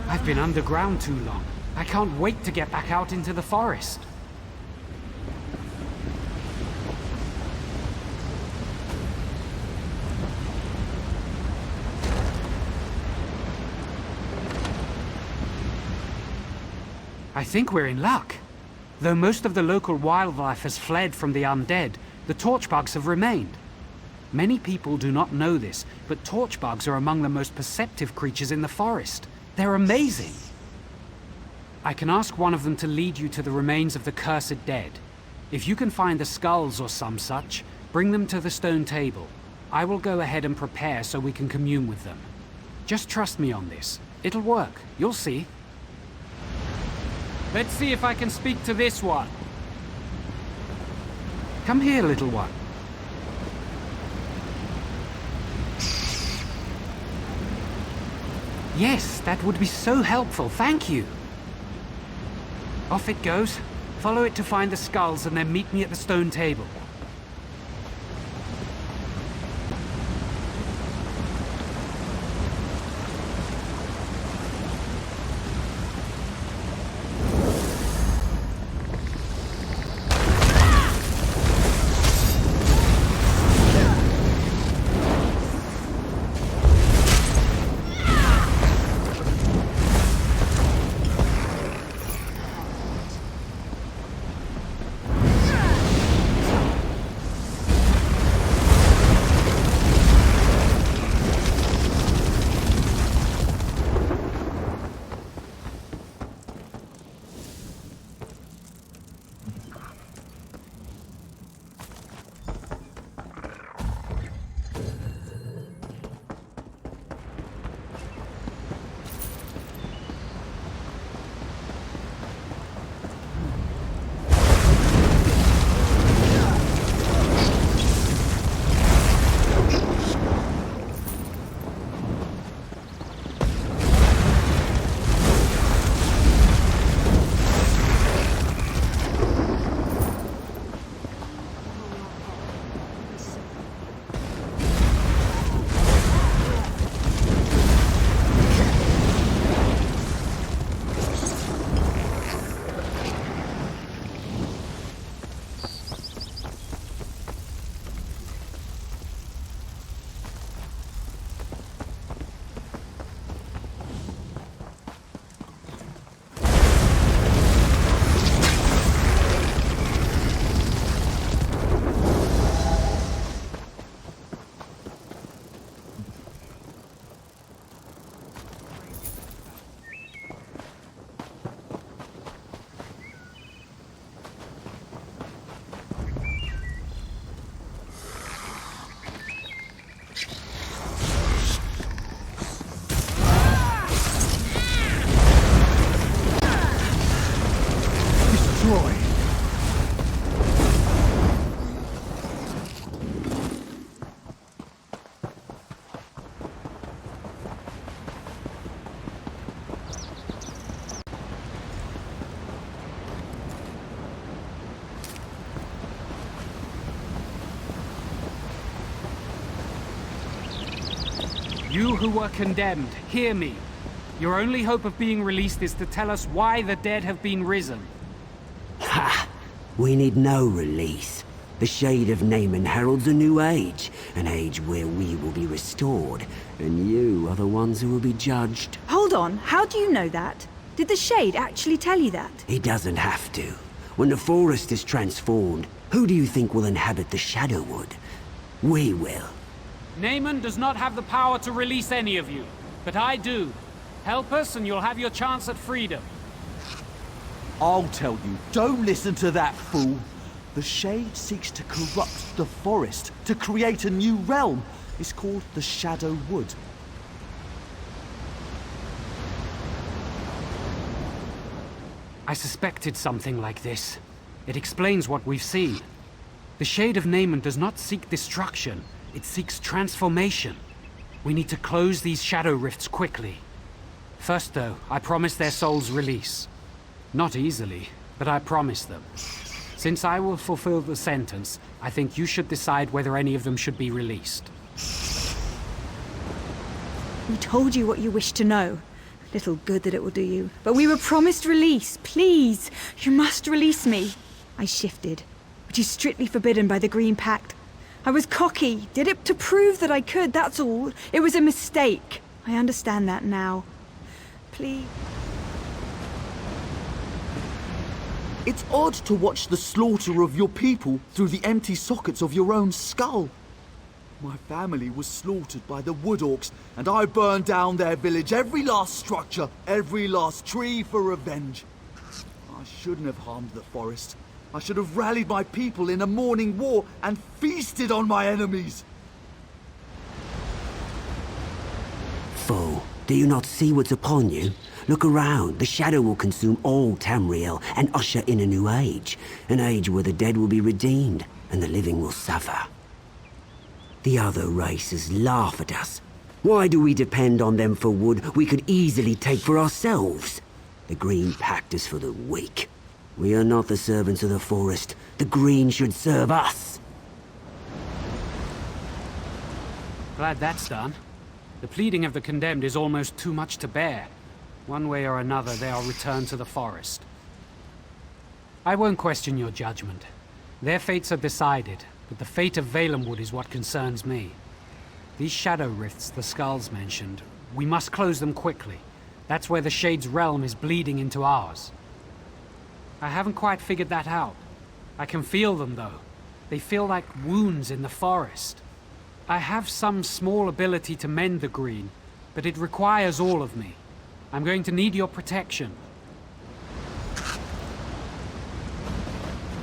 I've been underground too long. I can't wait to get back out into the forest. I think we're in luck. Though most of the local wildlife has fled from the undead, the torchbugs have remained. Many people do not know this, but torchbugs are among the most perceptive creatures in the forest. They're amazing. I can ask one of them to lead you to the remains of the cursed dead. If you can find the skulls or some such, bring them to the stone table. I will go ahead and prepare so we can commune with them. Just trust me on this. It'll work. You'll see. Let's see if I can speak to this one. Come here, little one. Yes, that would be so helpful, thank you. Off it goes. Follow it to find the skulls and then meet me at the stone table. You who were condemned, hear me. Your only hope of being released is to tell us why the dead have been risen. Ha! We need no release. The Shade of Naaman heralds a new age, an age where we will be restored, and you are the ones who will be judged. Hold on, how do you know that? Did the Shade actually tell you that? He doesn't have to. When the forest is transformed, who do you think will inhabit the Shadowwood? We will. Naaman does not have the power to release any of you, but I do. Help us and you'll have your chance at freedom. I'll tell you, don't listen to that fool. The Shade seeks to corrupt the forest, to create a new realm. It's called the Shadowwood. I suspected something like this. It explains what we've seen. The Shade of Naaman does not seek destruction, it seeks transformation. We need to close these shadow rifts quickly. First though, I promise their souls release. Not easily, but I promise them. Since I will fulfill the sentence, I think you should decide whether any of them should be released. We told you what you wished to know. Little good that it will do you. But we were promised release. Please, you must release me. I shifted, which is strictly forbidden by the Green Pact. I was cocky, did it to prove that I could, that's all. It was a mistake. I understand that now. Please. It's odd to watch the slaughter of your people through the empty sockets of your own skull. My family was slaughtered by the Wood Orcs, and I burned down their village, every last structure, every last tree for revenge. I shouldn't have harmed the forest. I should have rallied my people in a morning war and feasted on my enemies. Fool, do you not see what's upon you? Look around. The shadow will consume all Tamriel and usher in a new age. An age where the dead will be redeemed and the living will suffer. The other races laugh at us. Why do we depend on them for wood we could easily take for ourselves? The Green Pact is for the weak. We are not the servants of the forest. The Green should serve us. Glad that's done. The pleading of the condemned is almost too much to bear. One way or another, they are returned to the forest. I won't question your judgment. Their fates are decided, but the fate of Valenwood is what concerns me. These shadow rifts the skulls mentioned, we must close them quickly. That's where the Shade's realm is bleeding into ours. I haven't quite figured that out. I can feel them, though. They feel like wounds in the forest. I have some small ability to mend the green, but it requires all of me. I'm going to need your protection.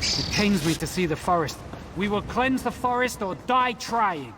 It pains me to see the forest. We will cleanse the forest or die trying.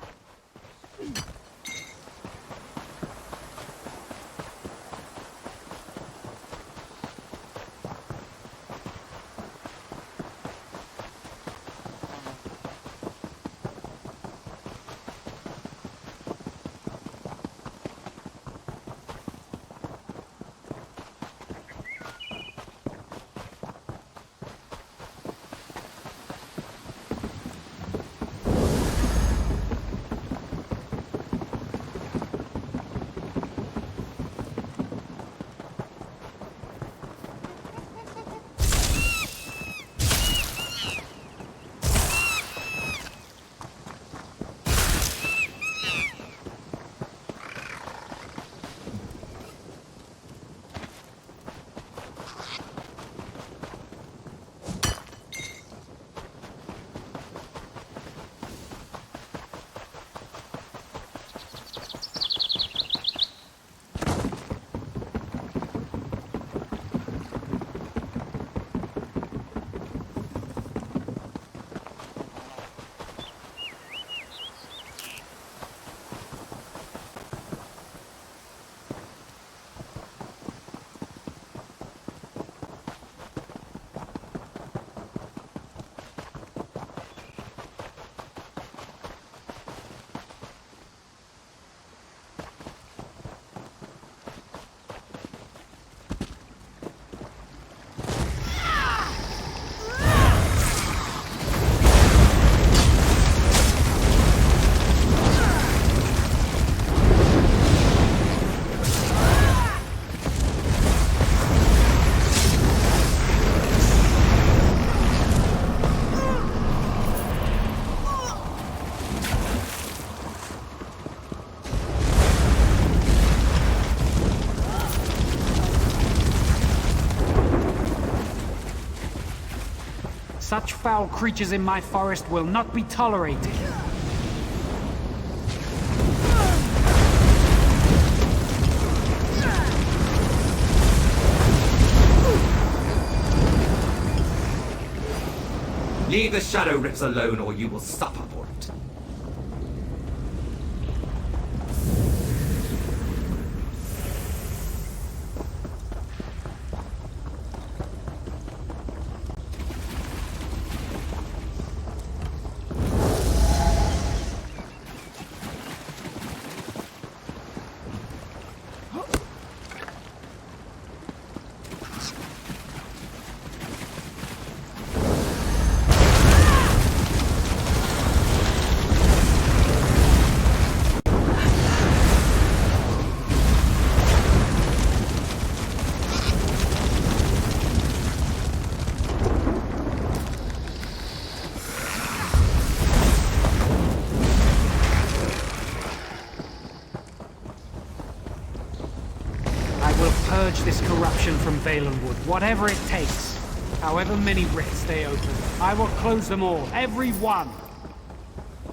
Such foul creatures in my forest will not be tolerated. Leave the Shadow Rips alone or you will suffer for it. This corruption from Valenwood, whatever it takes. However many rifts they open, I will close them all, every one.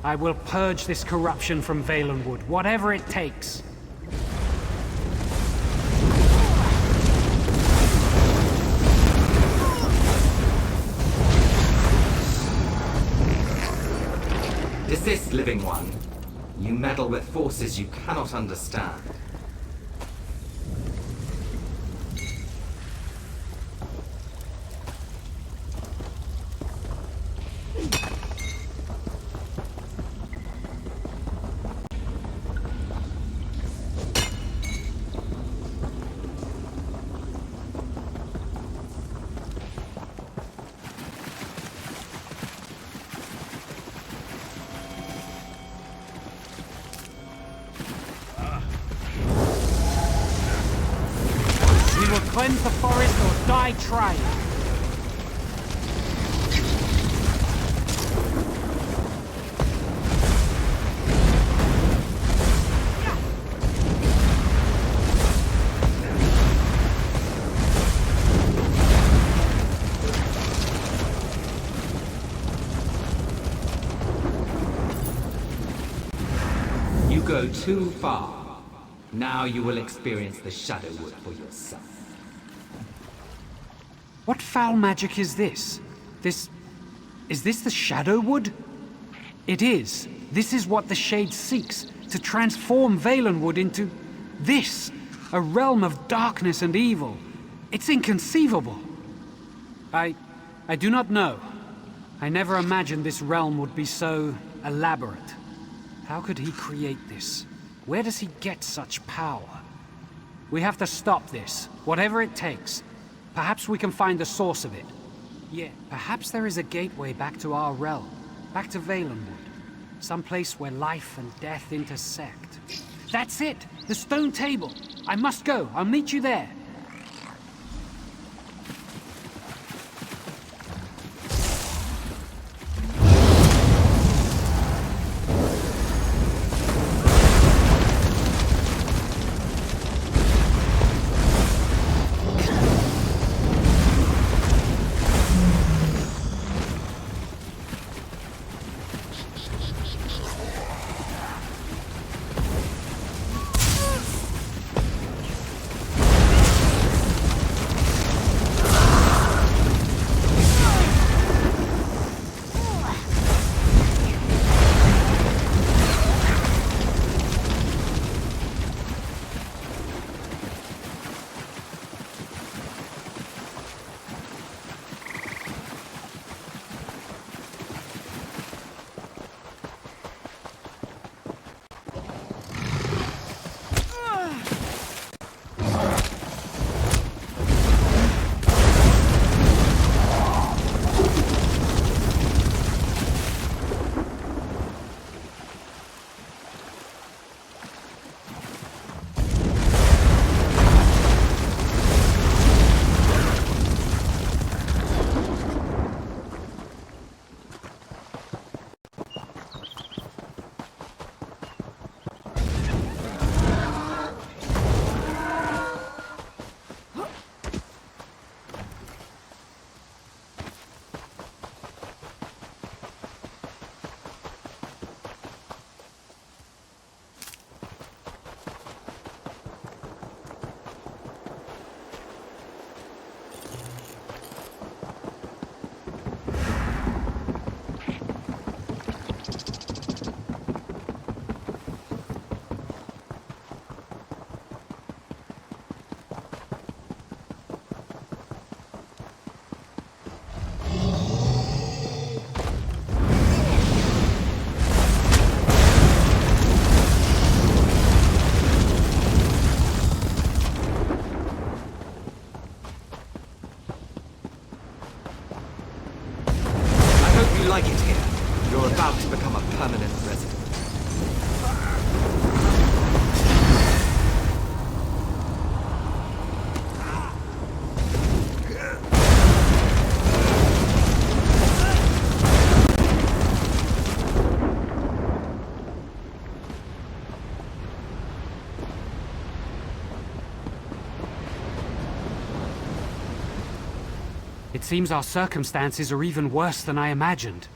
I will purge this corruption from Valenwood, whatever it takes. Desist, living one. You meddle with forces you cannot understand. Cleanse the forest or die trying. You go too far. Now you will experience the Shadowwood for yourself. What foul magic is this? Is this the Shadowwood? It is. This is what the Shade seeks, to transform Valenwood into this, a realm of darkness and evil. It's inconceivable. I do not know. I never imagined this realm would be so elaborate. How could he create this? Where does he get such power? We have to stop this, whatever it takes. Perhaps we can find the source of it. Yeah, perhaps there is a gateway back to our realm, back to Valenwood. Someplace where life and death intersect. That's it! The stone table! I must go. I'll meet you there. It seems our circumstances are even worse than I imagined.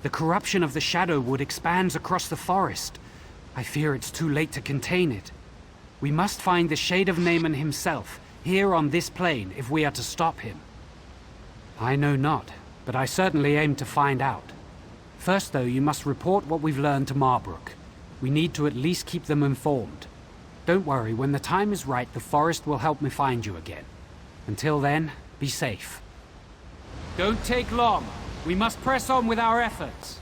The corruption of the Shadowwood expands across the forest. I fear it's too late to contain it. We must find the Shade of Naaman himself, here on this plane, if we are to stop him. I know not, but I certainly aim to find out. First, though, you must report what we've learned to Marbrook. We need to at least keep them informed. Don't worry, when the time is right, the forest will help me find you again. Until then, be safe. Don't take long. We must press on with our efforts.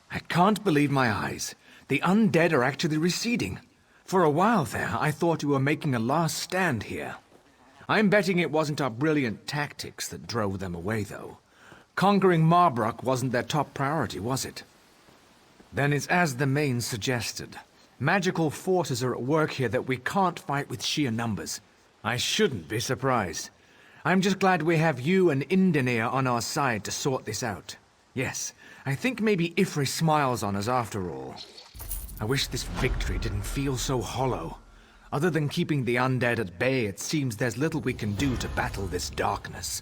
I can't believe my eyes. The undead are actually receding. For a while there, I thought you were making a last stand here. I'm betting it wasn't our brilliant tactics that drove them away, though. Conquering Marbrook wasn't their top priority, was it? Then it's as the main suggested. Magical forces are at work here that we can't fight with sheer numbers. I shouldn't be surprised. I'm just glad we have you and Indenir on our side to sort this out. Yes, I think maybe Ifri smiles on us after all. I wish this victory didn't feel so hollow. Other than keeping the undead at bay, it seems there's little we can do to battle this darkness.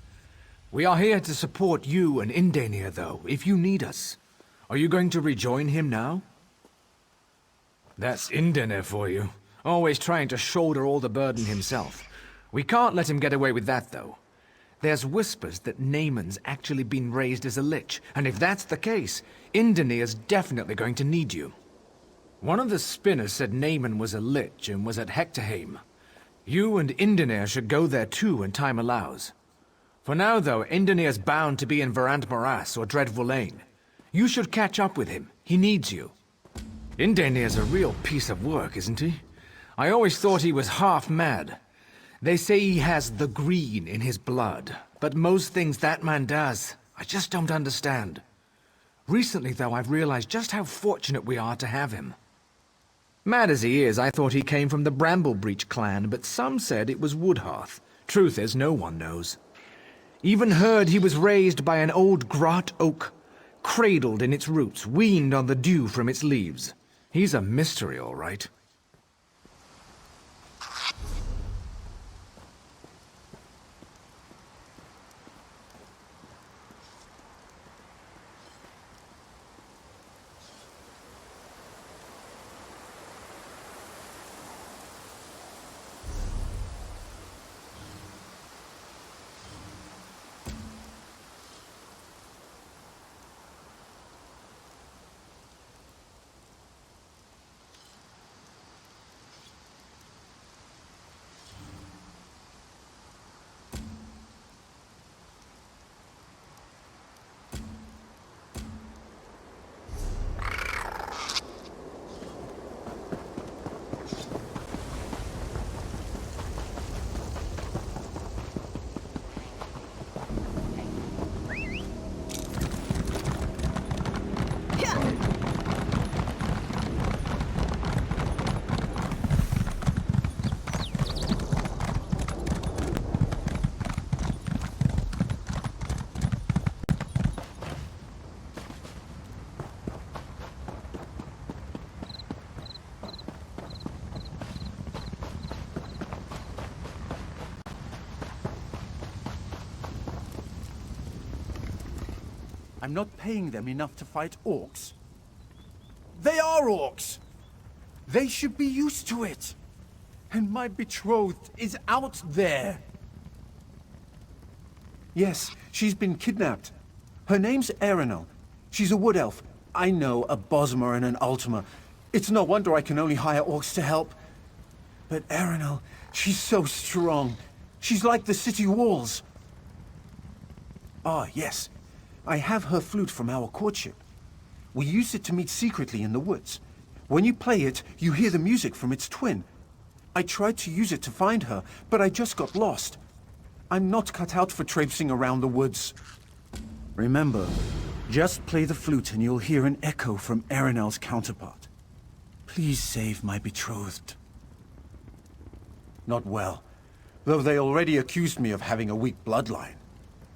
We are here to support you and Indenir, though, if you need us. Are you going to rejoin him now? That's Indenir for you. Always trying to shoulder all the burden himself. We can't let him get away with that, though. There's whispers that Naaman's actually been raised as a lich, and if that's the case, Indenir's definitely going to need you. One of the spinners said Naaman was a lich and was at Hectorheim. You and Indenir should go there too when time allows. For now, though, Indenir's bound to be in Verand Morass or Dreadful Lane. You should catch up with him. He needs you. Indenir's a real piece of work, isn't he? I always thought he was half mad. They say he has the green in his blood, but most things that man does, I just don't understand. Recently, though, I've realized just how fortunate we are to have him. Mad as he is, I thought he came from the Bramblebreach clan, but some said it was Woodhearth. Truth is, no one knows. Even heard he was raised by an old grot oak, cradled in its roots, weaned on the dew from its leaves. He's a mystery, all right. I'm not paying them enough to fight orcs. They are orcs! They should be used to it! And my betrothed is out there! Yes, she's been kidnapped. Her name's Erinal. She's a wood elf. I know, a Bosmer and an Ultima. It's no wonder I can only hire orcs to help. But Erinal, she's so strong. She's like the city walls. Ah, yes. I have her flute from our courtship. We used it to meet secretly in the woods. When you play it, you hear the music from its twin. I tried to use it to find her, but I just got lost. I'm not cut out for traipsing around the woods. Remember, just play the flute and you'll hear an echo from Erinal's counterpart. Please save my betrothed. Not well, though they already accused me of having a weak bloodline.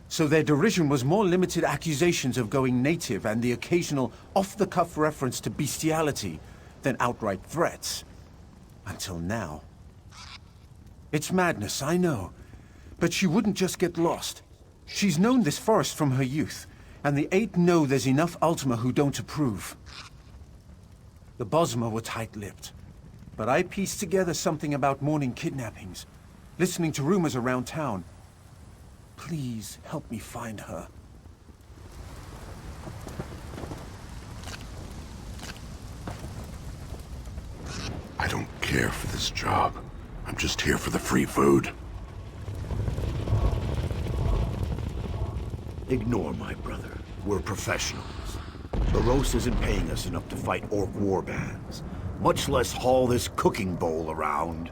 So their derision was more limited accusations of going native and the occasional off-the-cuff reference to bestiality than outright threats. Until now. It's madness, I know. But she wouldn't just get lost. She's known this forest from her youth, and the Eight know there's enough Ultima who don't approve. The Bosmer were tight-lipped, but I pieced together something about Mourning kidnappings, listening to rumors around town. Please help me find her. I don't care for this job. I'm just here for the free food. Ignore my brother. We're professionals. LaRose isn't paying us enough to fight orc warbands, much less haul this cooking bowl around.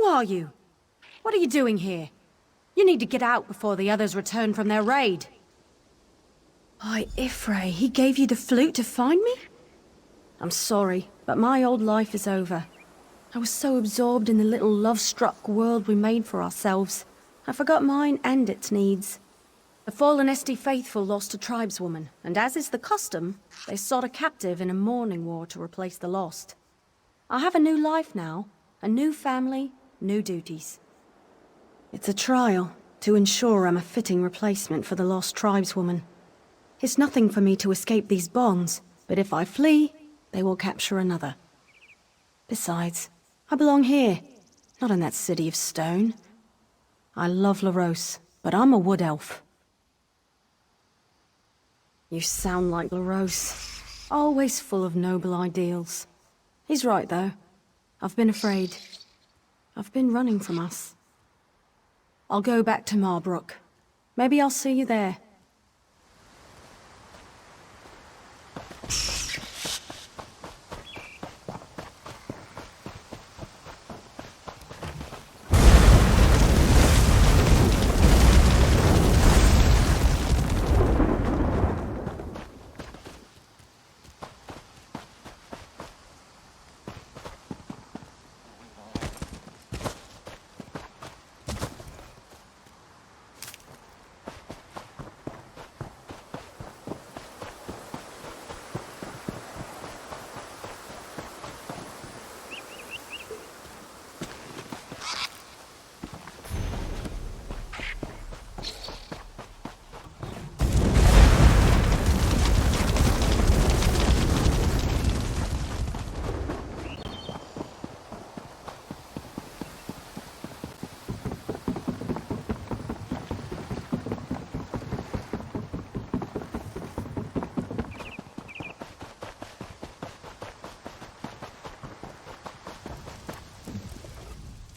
Who are you? What are you doing here? You need to get out before the others return from their raid. By Ifray, he gave you the flute to find me? I'm sorry, but my old life is over. I was so absorbed in the little love-struck world we made for ourselves, I forgot mine and its needs. The Falinesti faithful lost a tribeswoman, and as is the custom, they sought a captive in a mourning war to replace the lost. I have a new life now, a new family, new duties. It's a trial to ensure I'm a fitting replacement for the lost tribeswoman. It's nothing for me to escape these bonds, but if I flee, they will capture another. Besides, I belong here, not in that city of stone. I love LaRose, but I'm a wood elf. You sound like LaRose, always full of noble ideals. He's right, though. I've been afraid. I've been running from us. I'll go back to Marbrook. Maybe I'll see you there.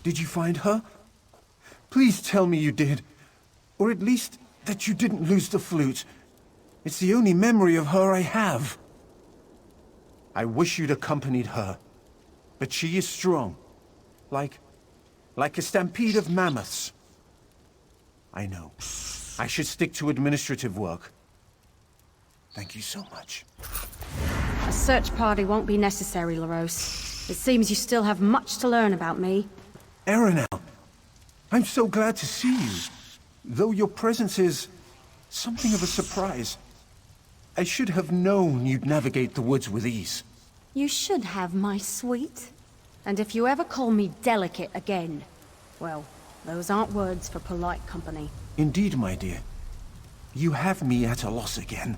Did you find her? Please tell me you did. Or at least that you didn't lose the flute. It's the only memory of her I have. I wish you'd accompanied her. But she is strong. Like a stampede of mammoths. I know. I should stick to administrative work. Thank you so much. A search party won't be necessary, LaRose. It seems you still have much to learn about me. Aranel, I'm so glad to see you. Though your presence is something of a surprise. I should have known you'd navigate the woods with ease. You should have, my sweet. And if you ever call me delicate again, well, those aren't words for polite company. Indeed, my dear. You have me at a loss again.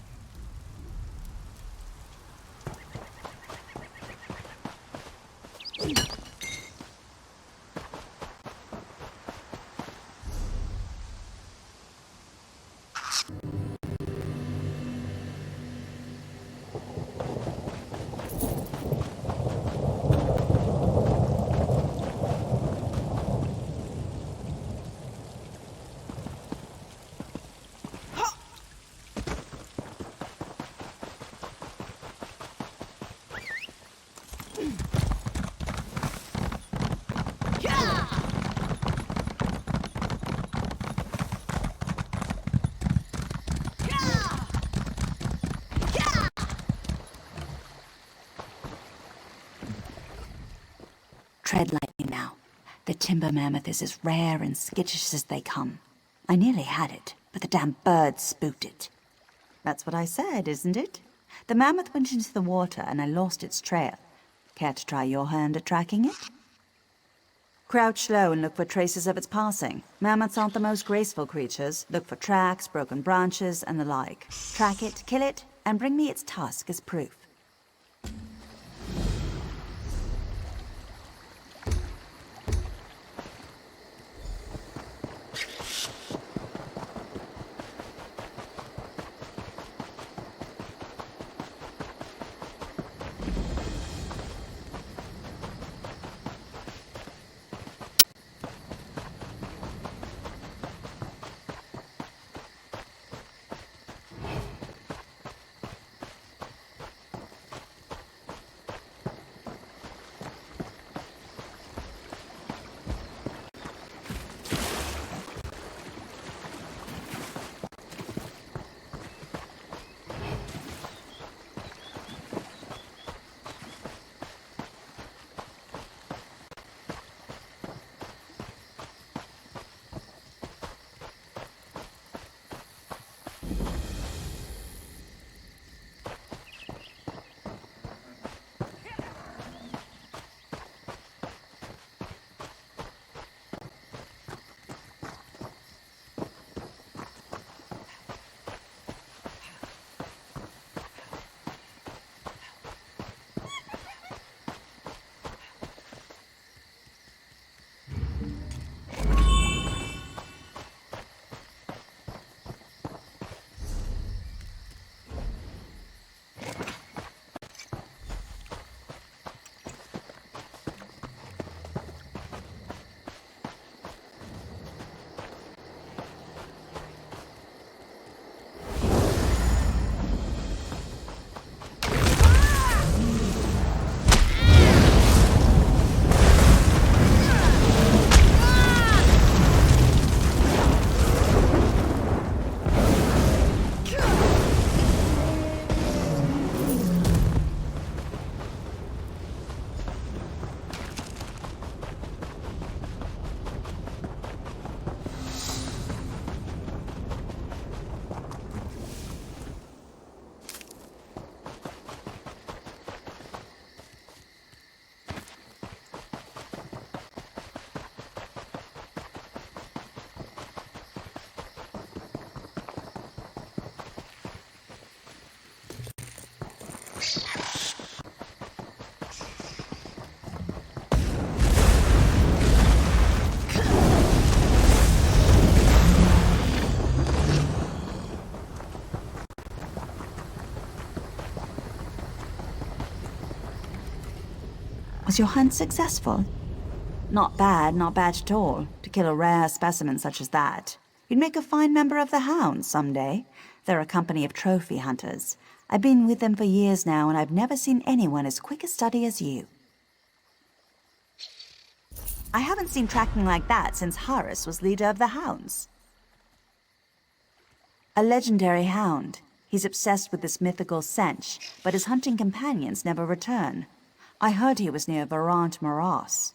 Tread lightly now. The timber mammoth is as rare and skittish as they come. I nearly had it, but the damn bird spooked it. That's what I said, isn't it? The mammoth went into the water and I lost its trail. Care to try your hand at tracking it? Crouch low and look for traces of its passing. Mammoths aren't the most graceful creatures. Look for tracks, broken branches, and the like. Track it, kill it, and bring me its tusk as proof. Was your hunt successful? Not bad at all, to kill a rare specimen such as that. You'd make a fine member of the Hounds someday. They're a company of trophy hunters. I've been with them for years now, and I've never seen anyone as quick a study as you. I haven't seen tracking like that since Harris was leader of the Hounds. A legendary hound. He's obsessed with this mythical Sench, but his hunting companions never return. I heard he was near Varant Morass.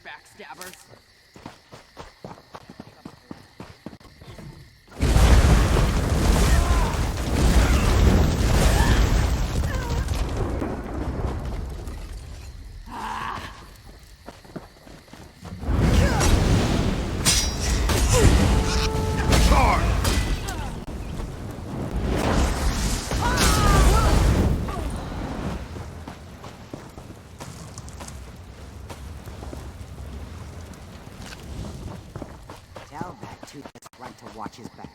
backstabbers. Tell that toothless grunt to watch his back.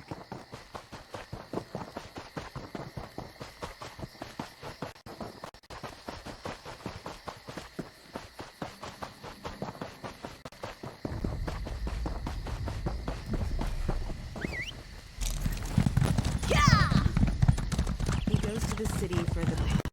He goes to the city for the...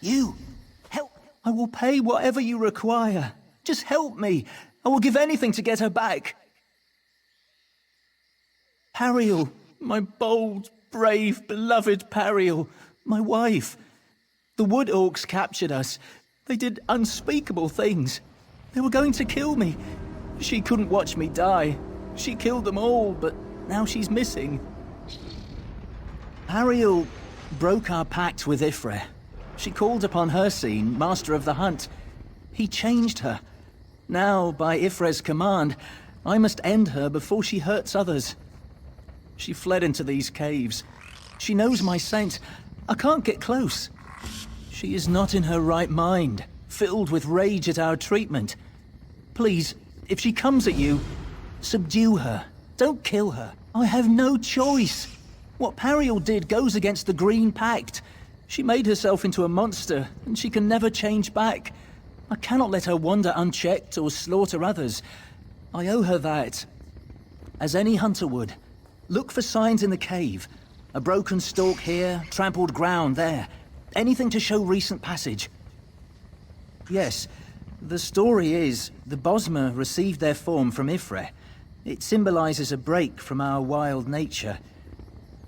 You! Help! I will pay whatever you require. Just help me. I will give anything to get her back. Pariel, my bold, brave, beloved Pariel, my wife. The Wood Orcs captured us. They did unspeakable things. They were going to kill me. She couldn't watch me die. She killed them all, but now she's missing. Pariel broke our pact with Ifre. She called upon Hircine, Master of the Hunt. He changed her. Now, by Ifre's command, I must end her before she hurts others. She fled into these caves. She knows my scent. I can't get close. She is not in her right mind, filled with rage at our treatment. Please, If she comes at you, subdue her. Don't kill her. I have no choice. What Pariel did goes against the Green Pact. She made herself into a monster, and she can never change back. I cannot let her wander unchecked or slaughter others. I owe her that. As any hunter would. Look for signs in the cave. A broken stalk here, trampled ground there. Anything to show recent passage. Yes, the story is, the Bosmer received their form from Ifre. It symbolizes a break from our wild nature.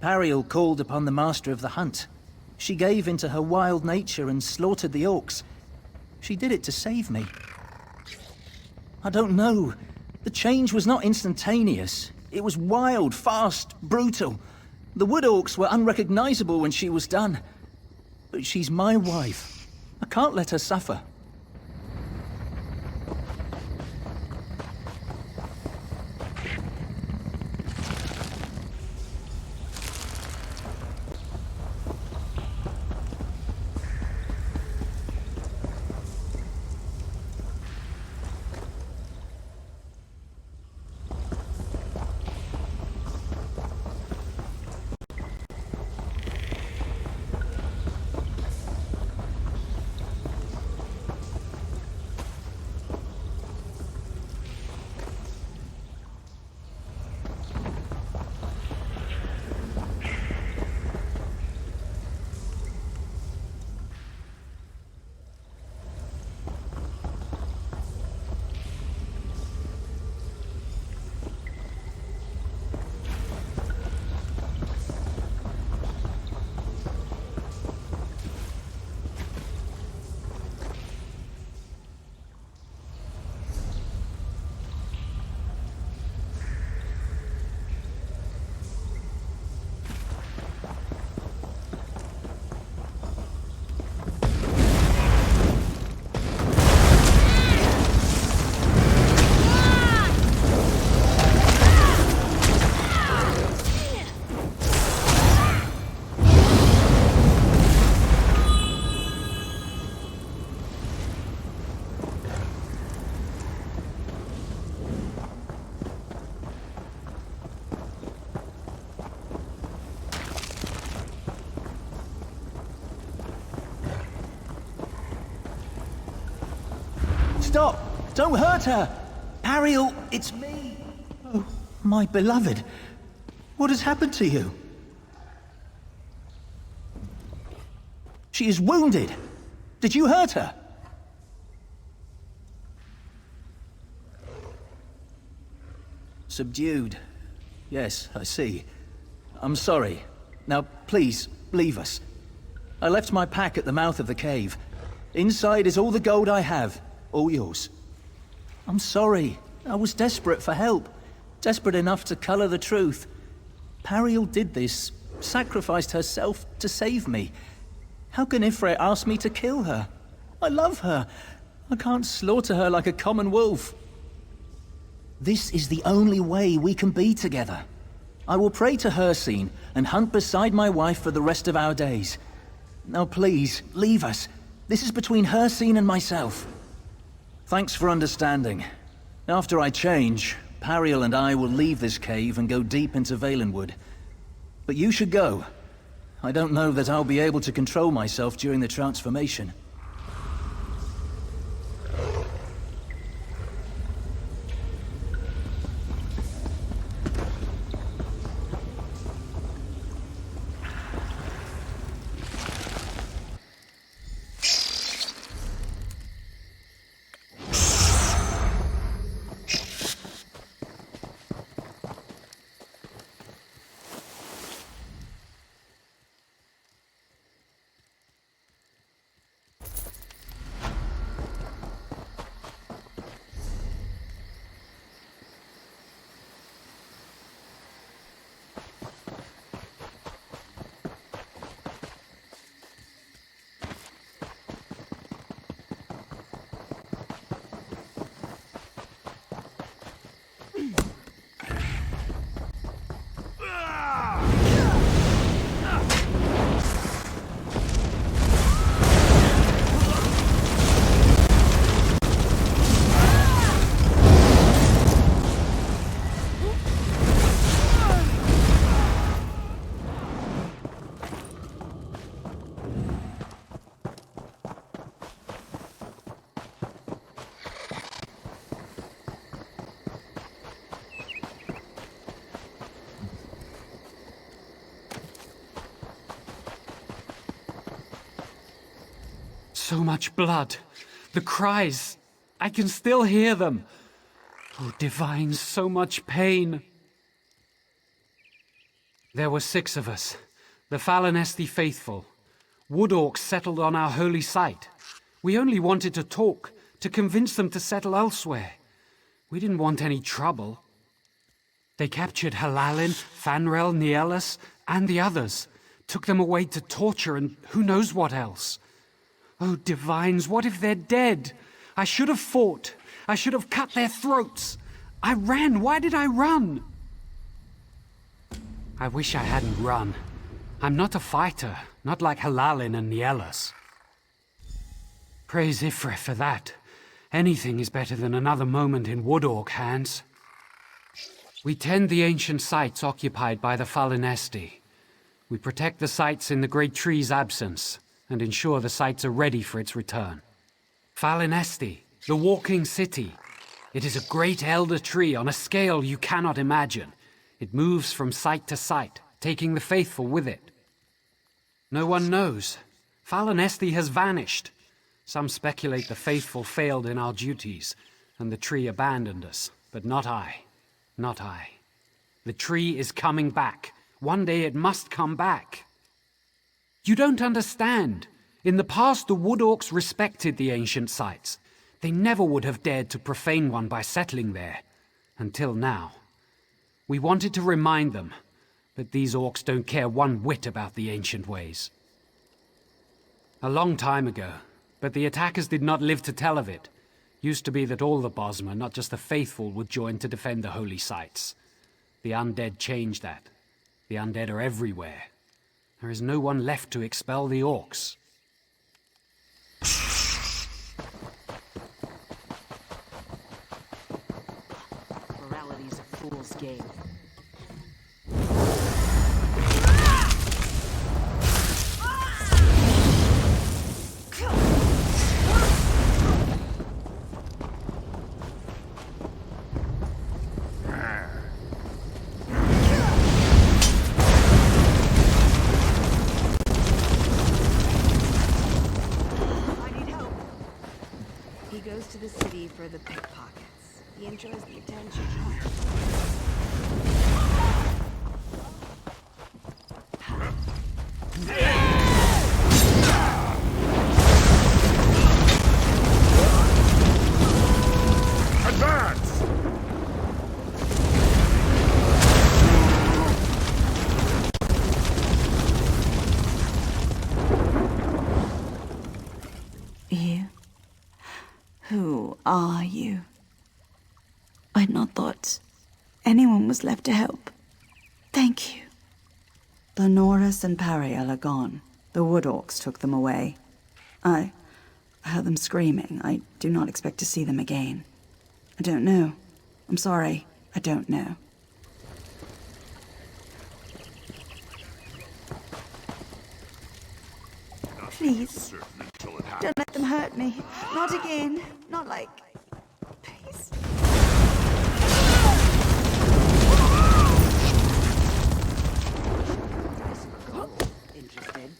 Pariel called upon the master of the hunt. She gave into her wild nature and slaughtered the orcs. She did it to save me. I don't know. The change was not instantaneous. It was wild, fast, brutal. The wood orcs were unrecognizable when she was done. But she's my wife. I can't let her suffer. Stop! Don't hurt her! Pariel, it's me! Oh, my beloved. What has happened to you? She is wounded! Did you hurt her? Subdued. Yes, I see. I'm sorry. Now, please, leave us. I left my pack at the mouth of the cave. Inside is all the gold I have. All yours. I'm sorry. I was desperate for help. Desperate enough to color the truth. Pariel did this, sacrificed herself to save me. How can Ifre ask me to kill her? I love her. I can't slaughter her like a common wolf. This is the only way we can be together. I will pray to Hircine and hunt beside my wife for the rest of our days. Now please, leave us. This is between Hircine and myself. Thanks for understanding. After I change, Pariel and I will leave this cave and go deep into Valenwood. But you should go. I don't know that I'll be able to control myself during the transformation. So much blood. The cries. I can still hear them. Oh, divine, so much pain. There were 6 of us. The Falinesti faithful. Wood orcs settled on our holy site. We only wanted to talk, to convince them to settle elsewhere. We didn't want any trouble. They captured Halalin, Fanrel, Nielis, and the others. Took them away to torture and who knows what else. Oh, divines, what if they're dead? I should have fought. I should have cut their throats. I ran. Why did I run? I wish I hadn't run. I'm not a fighter, not like Halalin and Nielis. Praise Ifrith for that. Anything is better than another moment in Wood Orc hands. We tend the ancient sites occupied by the Falinesti. We protect the sites in the Great Tree's absence, and ensure the sites are ready for its return. Falinesti, the walking city. It is a great elder tree on a scale you cannot imagine. It moves from site to site, taking the faithful with it. No one knows. Falinesti has vanished. Some speculate the faithful failed in our duties, and the tree abandoned us. But not I. Not I. The tree is coming back. One day it must come back. You don't understand. In the past, the Wood Orcs respected the ancient sites. They never would have dared to profane one by settling there. Until now. We wanted to remind them, but these orcs don't care one whit about the ancient ways. A long time ago, but the attackers did not live to tell of it. Used to be that all the Bosmer, not just the faithful, would join to defend the holy sites. The undead changed that. The undead are everywhere. There is no one left to expel the orcs. Morality's a fool's game. To the city for the pickpockets. He enjoys the attention. Advance! You? Who are you? I'd not thought anyone was left to help. Thank you. The Norris and Pariel are gone. The Wood Orcs took them away. I heard them screaming. I do not expect to see them again. I don't know. I'm sorry. I don't know. Please, don't let them hurt me. Not again. Not like... Please. Interested?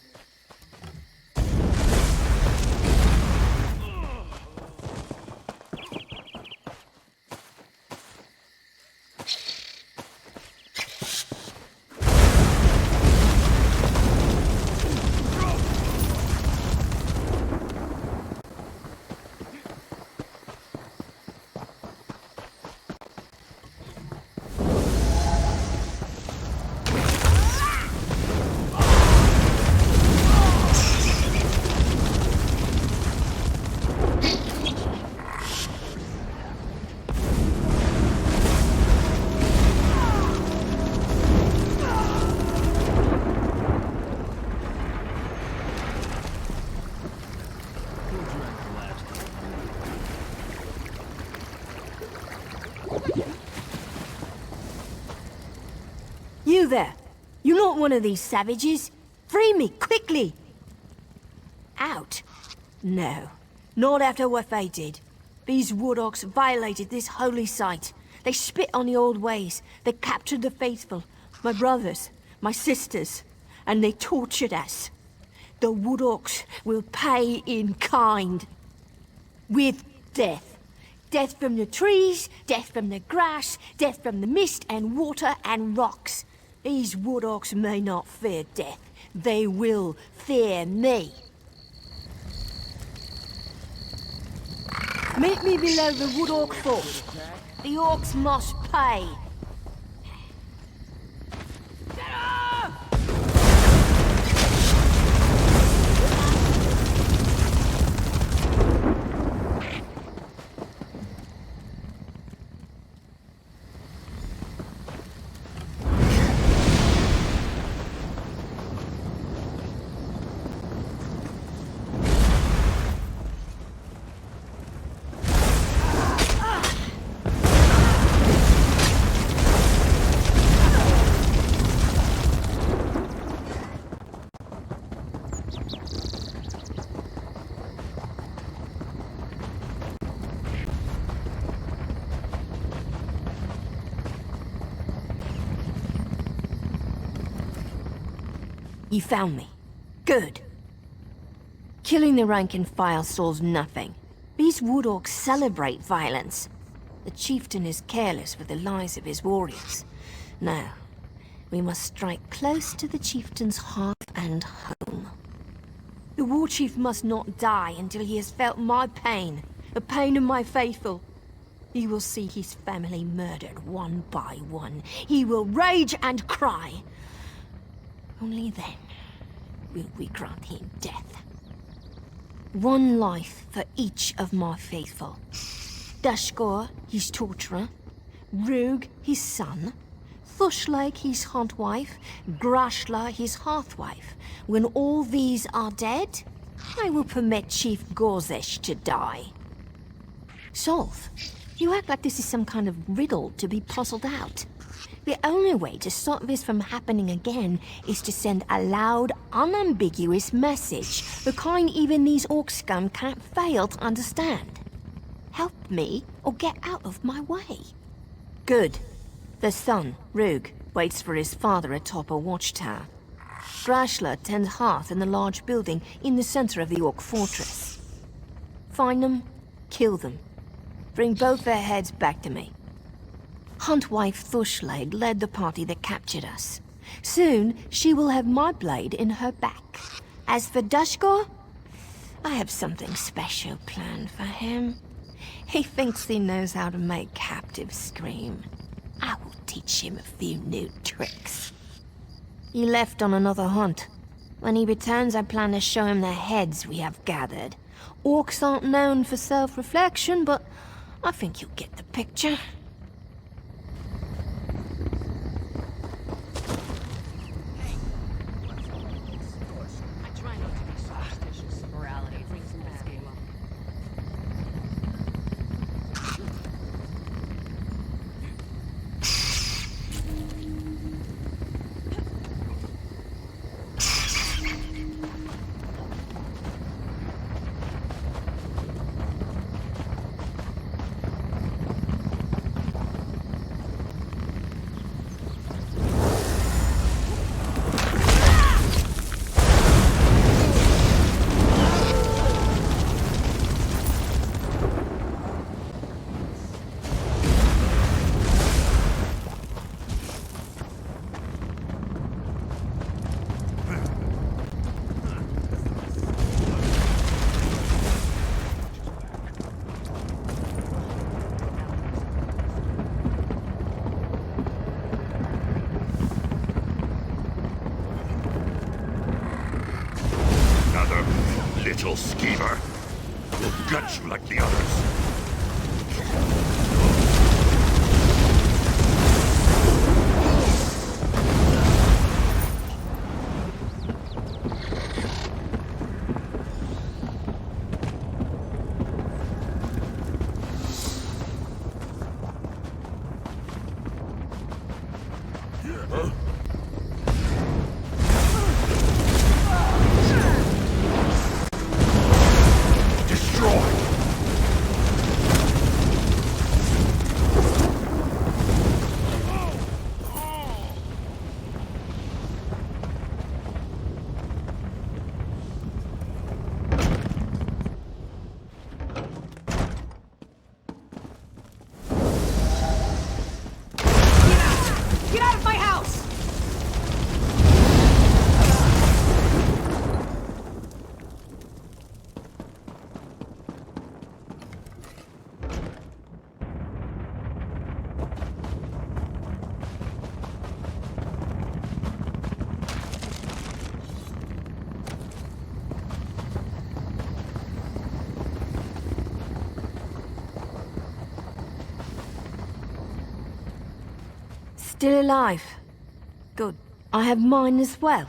You there! You're not one of these savages! Free me, quickly! Out? No. Not after what they did. These Wood Orcs violated this holy site. They spit on the old ways. They captured the faithful. My brothers, my sisters. And they tortured us. The Woodorks will pay in kind. With death. Death from the trees, death from the grass, death from the mist and water and rocks. These Woodorks may not fear death. They will fear me. Meet me below the Woodork fort. The orcs must pay. You found me. Good. Killing the rank and file solves nothing. These Woodorks celebrate violence. The chieftain is careless with the lives of his warriors. Now, we must strike close to the chieftain's hearth and home. The war chief must not die until he has felt my pain, the pain of my faithful. He will see his family murdered one by one. He will rage and cry. Only then will we grant him death. One life for each of my faithful. Dashgor, his torturer. Rug, his son. Thushleg, his huntwife. Grashla, his hearthwife. When all these are dead, I will permit Chief Gorzesh to die. Solve, you act like this is some kind of riddle to be puzzled out. The only way to stop this from happening again is to send a loud, unambiguous message, the kind even these orc scum can't fail to understand. Help me, or get out of my way. Good. The son, Rug, waits for his father atop a watchtower. Grashla tends hearth in the large building in the center of the orc fortress. Find them, kill them. Bring both their heads back to me. Huntwife Thushleg led the party that captured us. Soon, she will have my blade in her back. As for Dashgor, I have something special planned for him. He thinks he knows how to make captives scream. I will teach him a few new tricks. He left on another hunt. When he returns, I plan to show him the heads we have gathered. Orcs aren't known for self-reflection, but I think you'll get the picture. Little schemer. We'll gut you like the others. Still alive. Good. I have mine as well.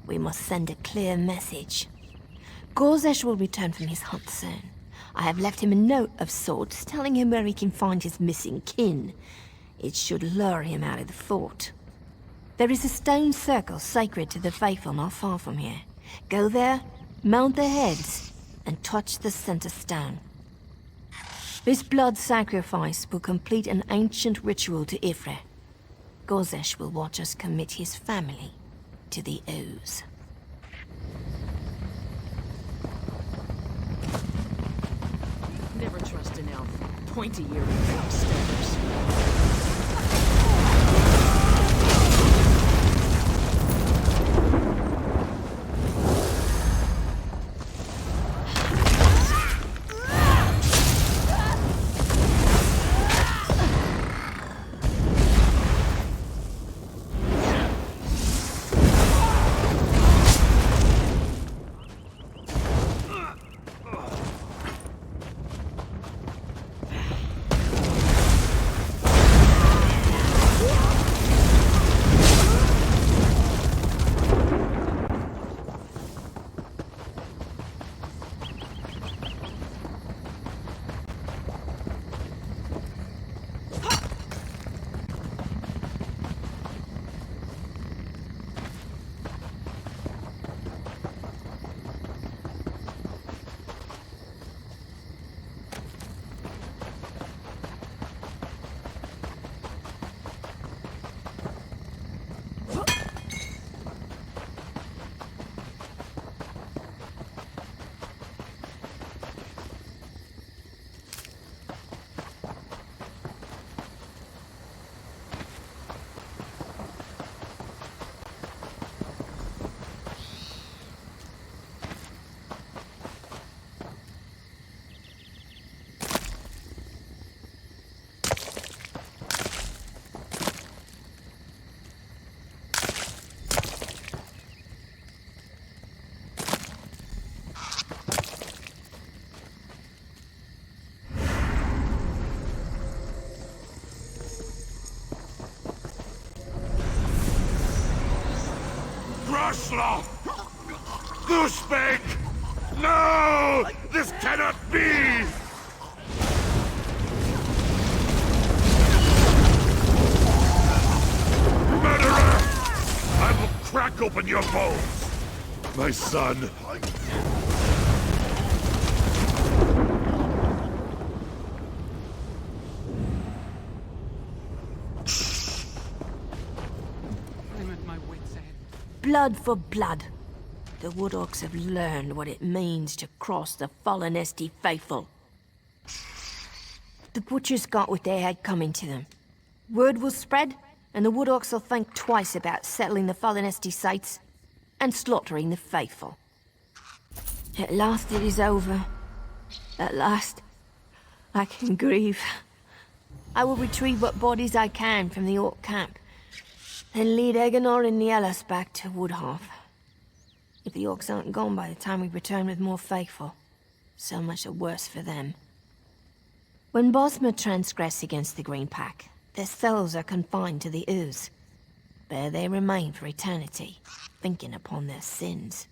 We must send a clear message. Gorzesh will return from his hunt soon. I have left him a note of sorts, telling him where he can find his missing kin. It should lure him out of the fort. There is a stone circle sacred to the faithful not far from here. Go there, mount their heads, and touch the center stone. This blood sacrifice will complete an ancient ritual to Ifre. Gorzesh will watch us commit his family to the ooze. Never trust an elf. Pointy-eared steppers. Grosloth! Goosebeak! No! This cannot be! Murderer! I will crack open your bones! My son! Blood for blood. The Woodorks have learned what it means to cross the Falinesti faithful. The butchers got what they had coming to them. Word will spread, and the Woodorks will think twice about settling the Falinesti sites and slaughtering the faithful. At last it is over. At last, I can grieve. I will retrieve what bodies I can from the Orc camp, then lead Eganor and Nielas back to Woodhalf. If the Orcs aren't gone by the time we return with more faithful, so much the worse for them. When Bosmer transgress against the Green Pack, their souls are confined to the ooze. There they remain for eternity, thinking upon their sins.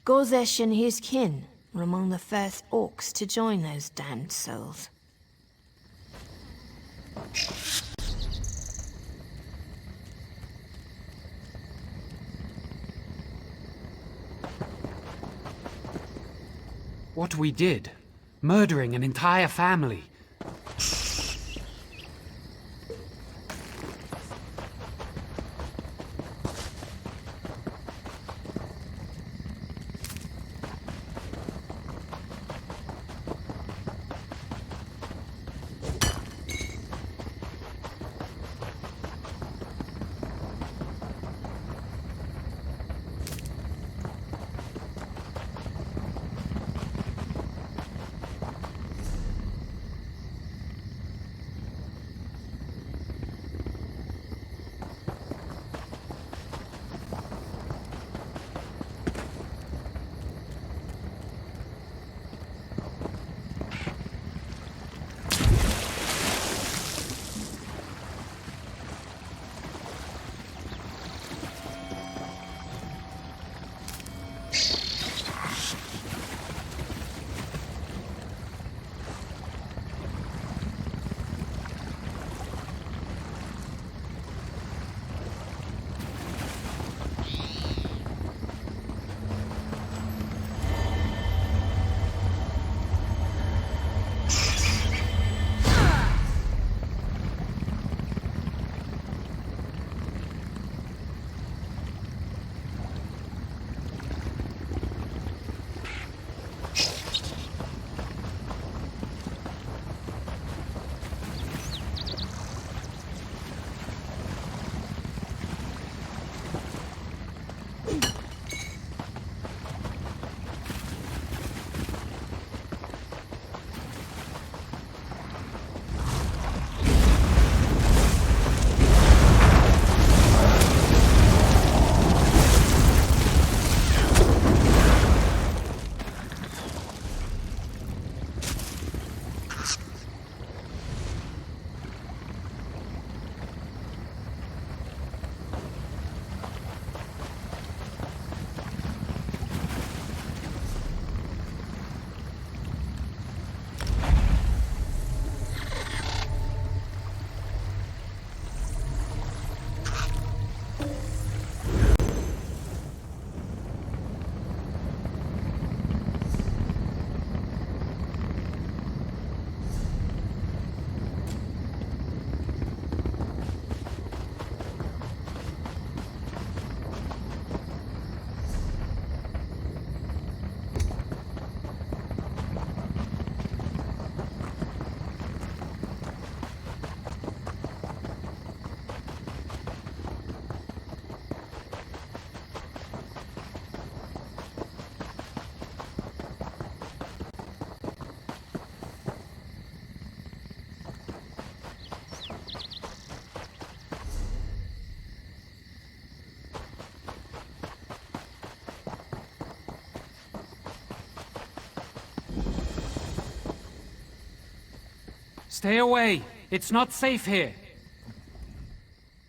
Gorzesh and his kin were among the first Orcs to join those damned souls. What we did, murdering an entire family. Stay away! It's not safe here!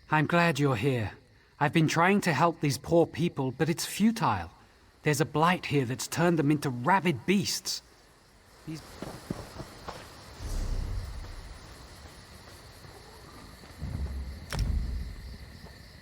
I'm glad you're here. I've been trying to help these poor people, but it's futile. There's a blight here that's turned them into rabid beasts.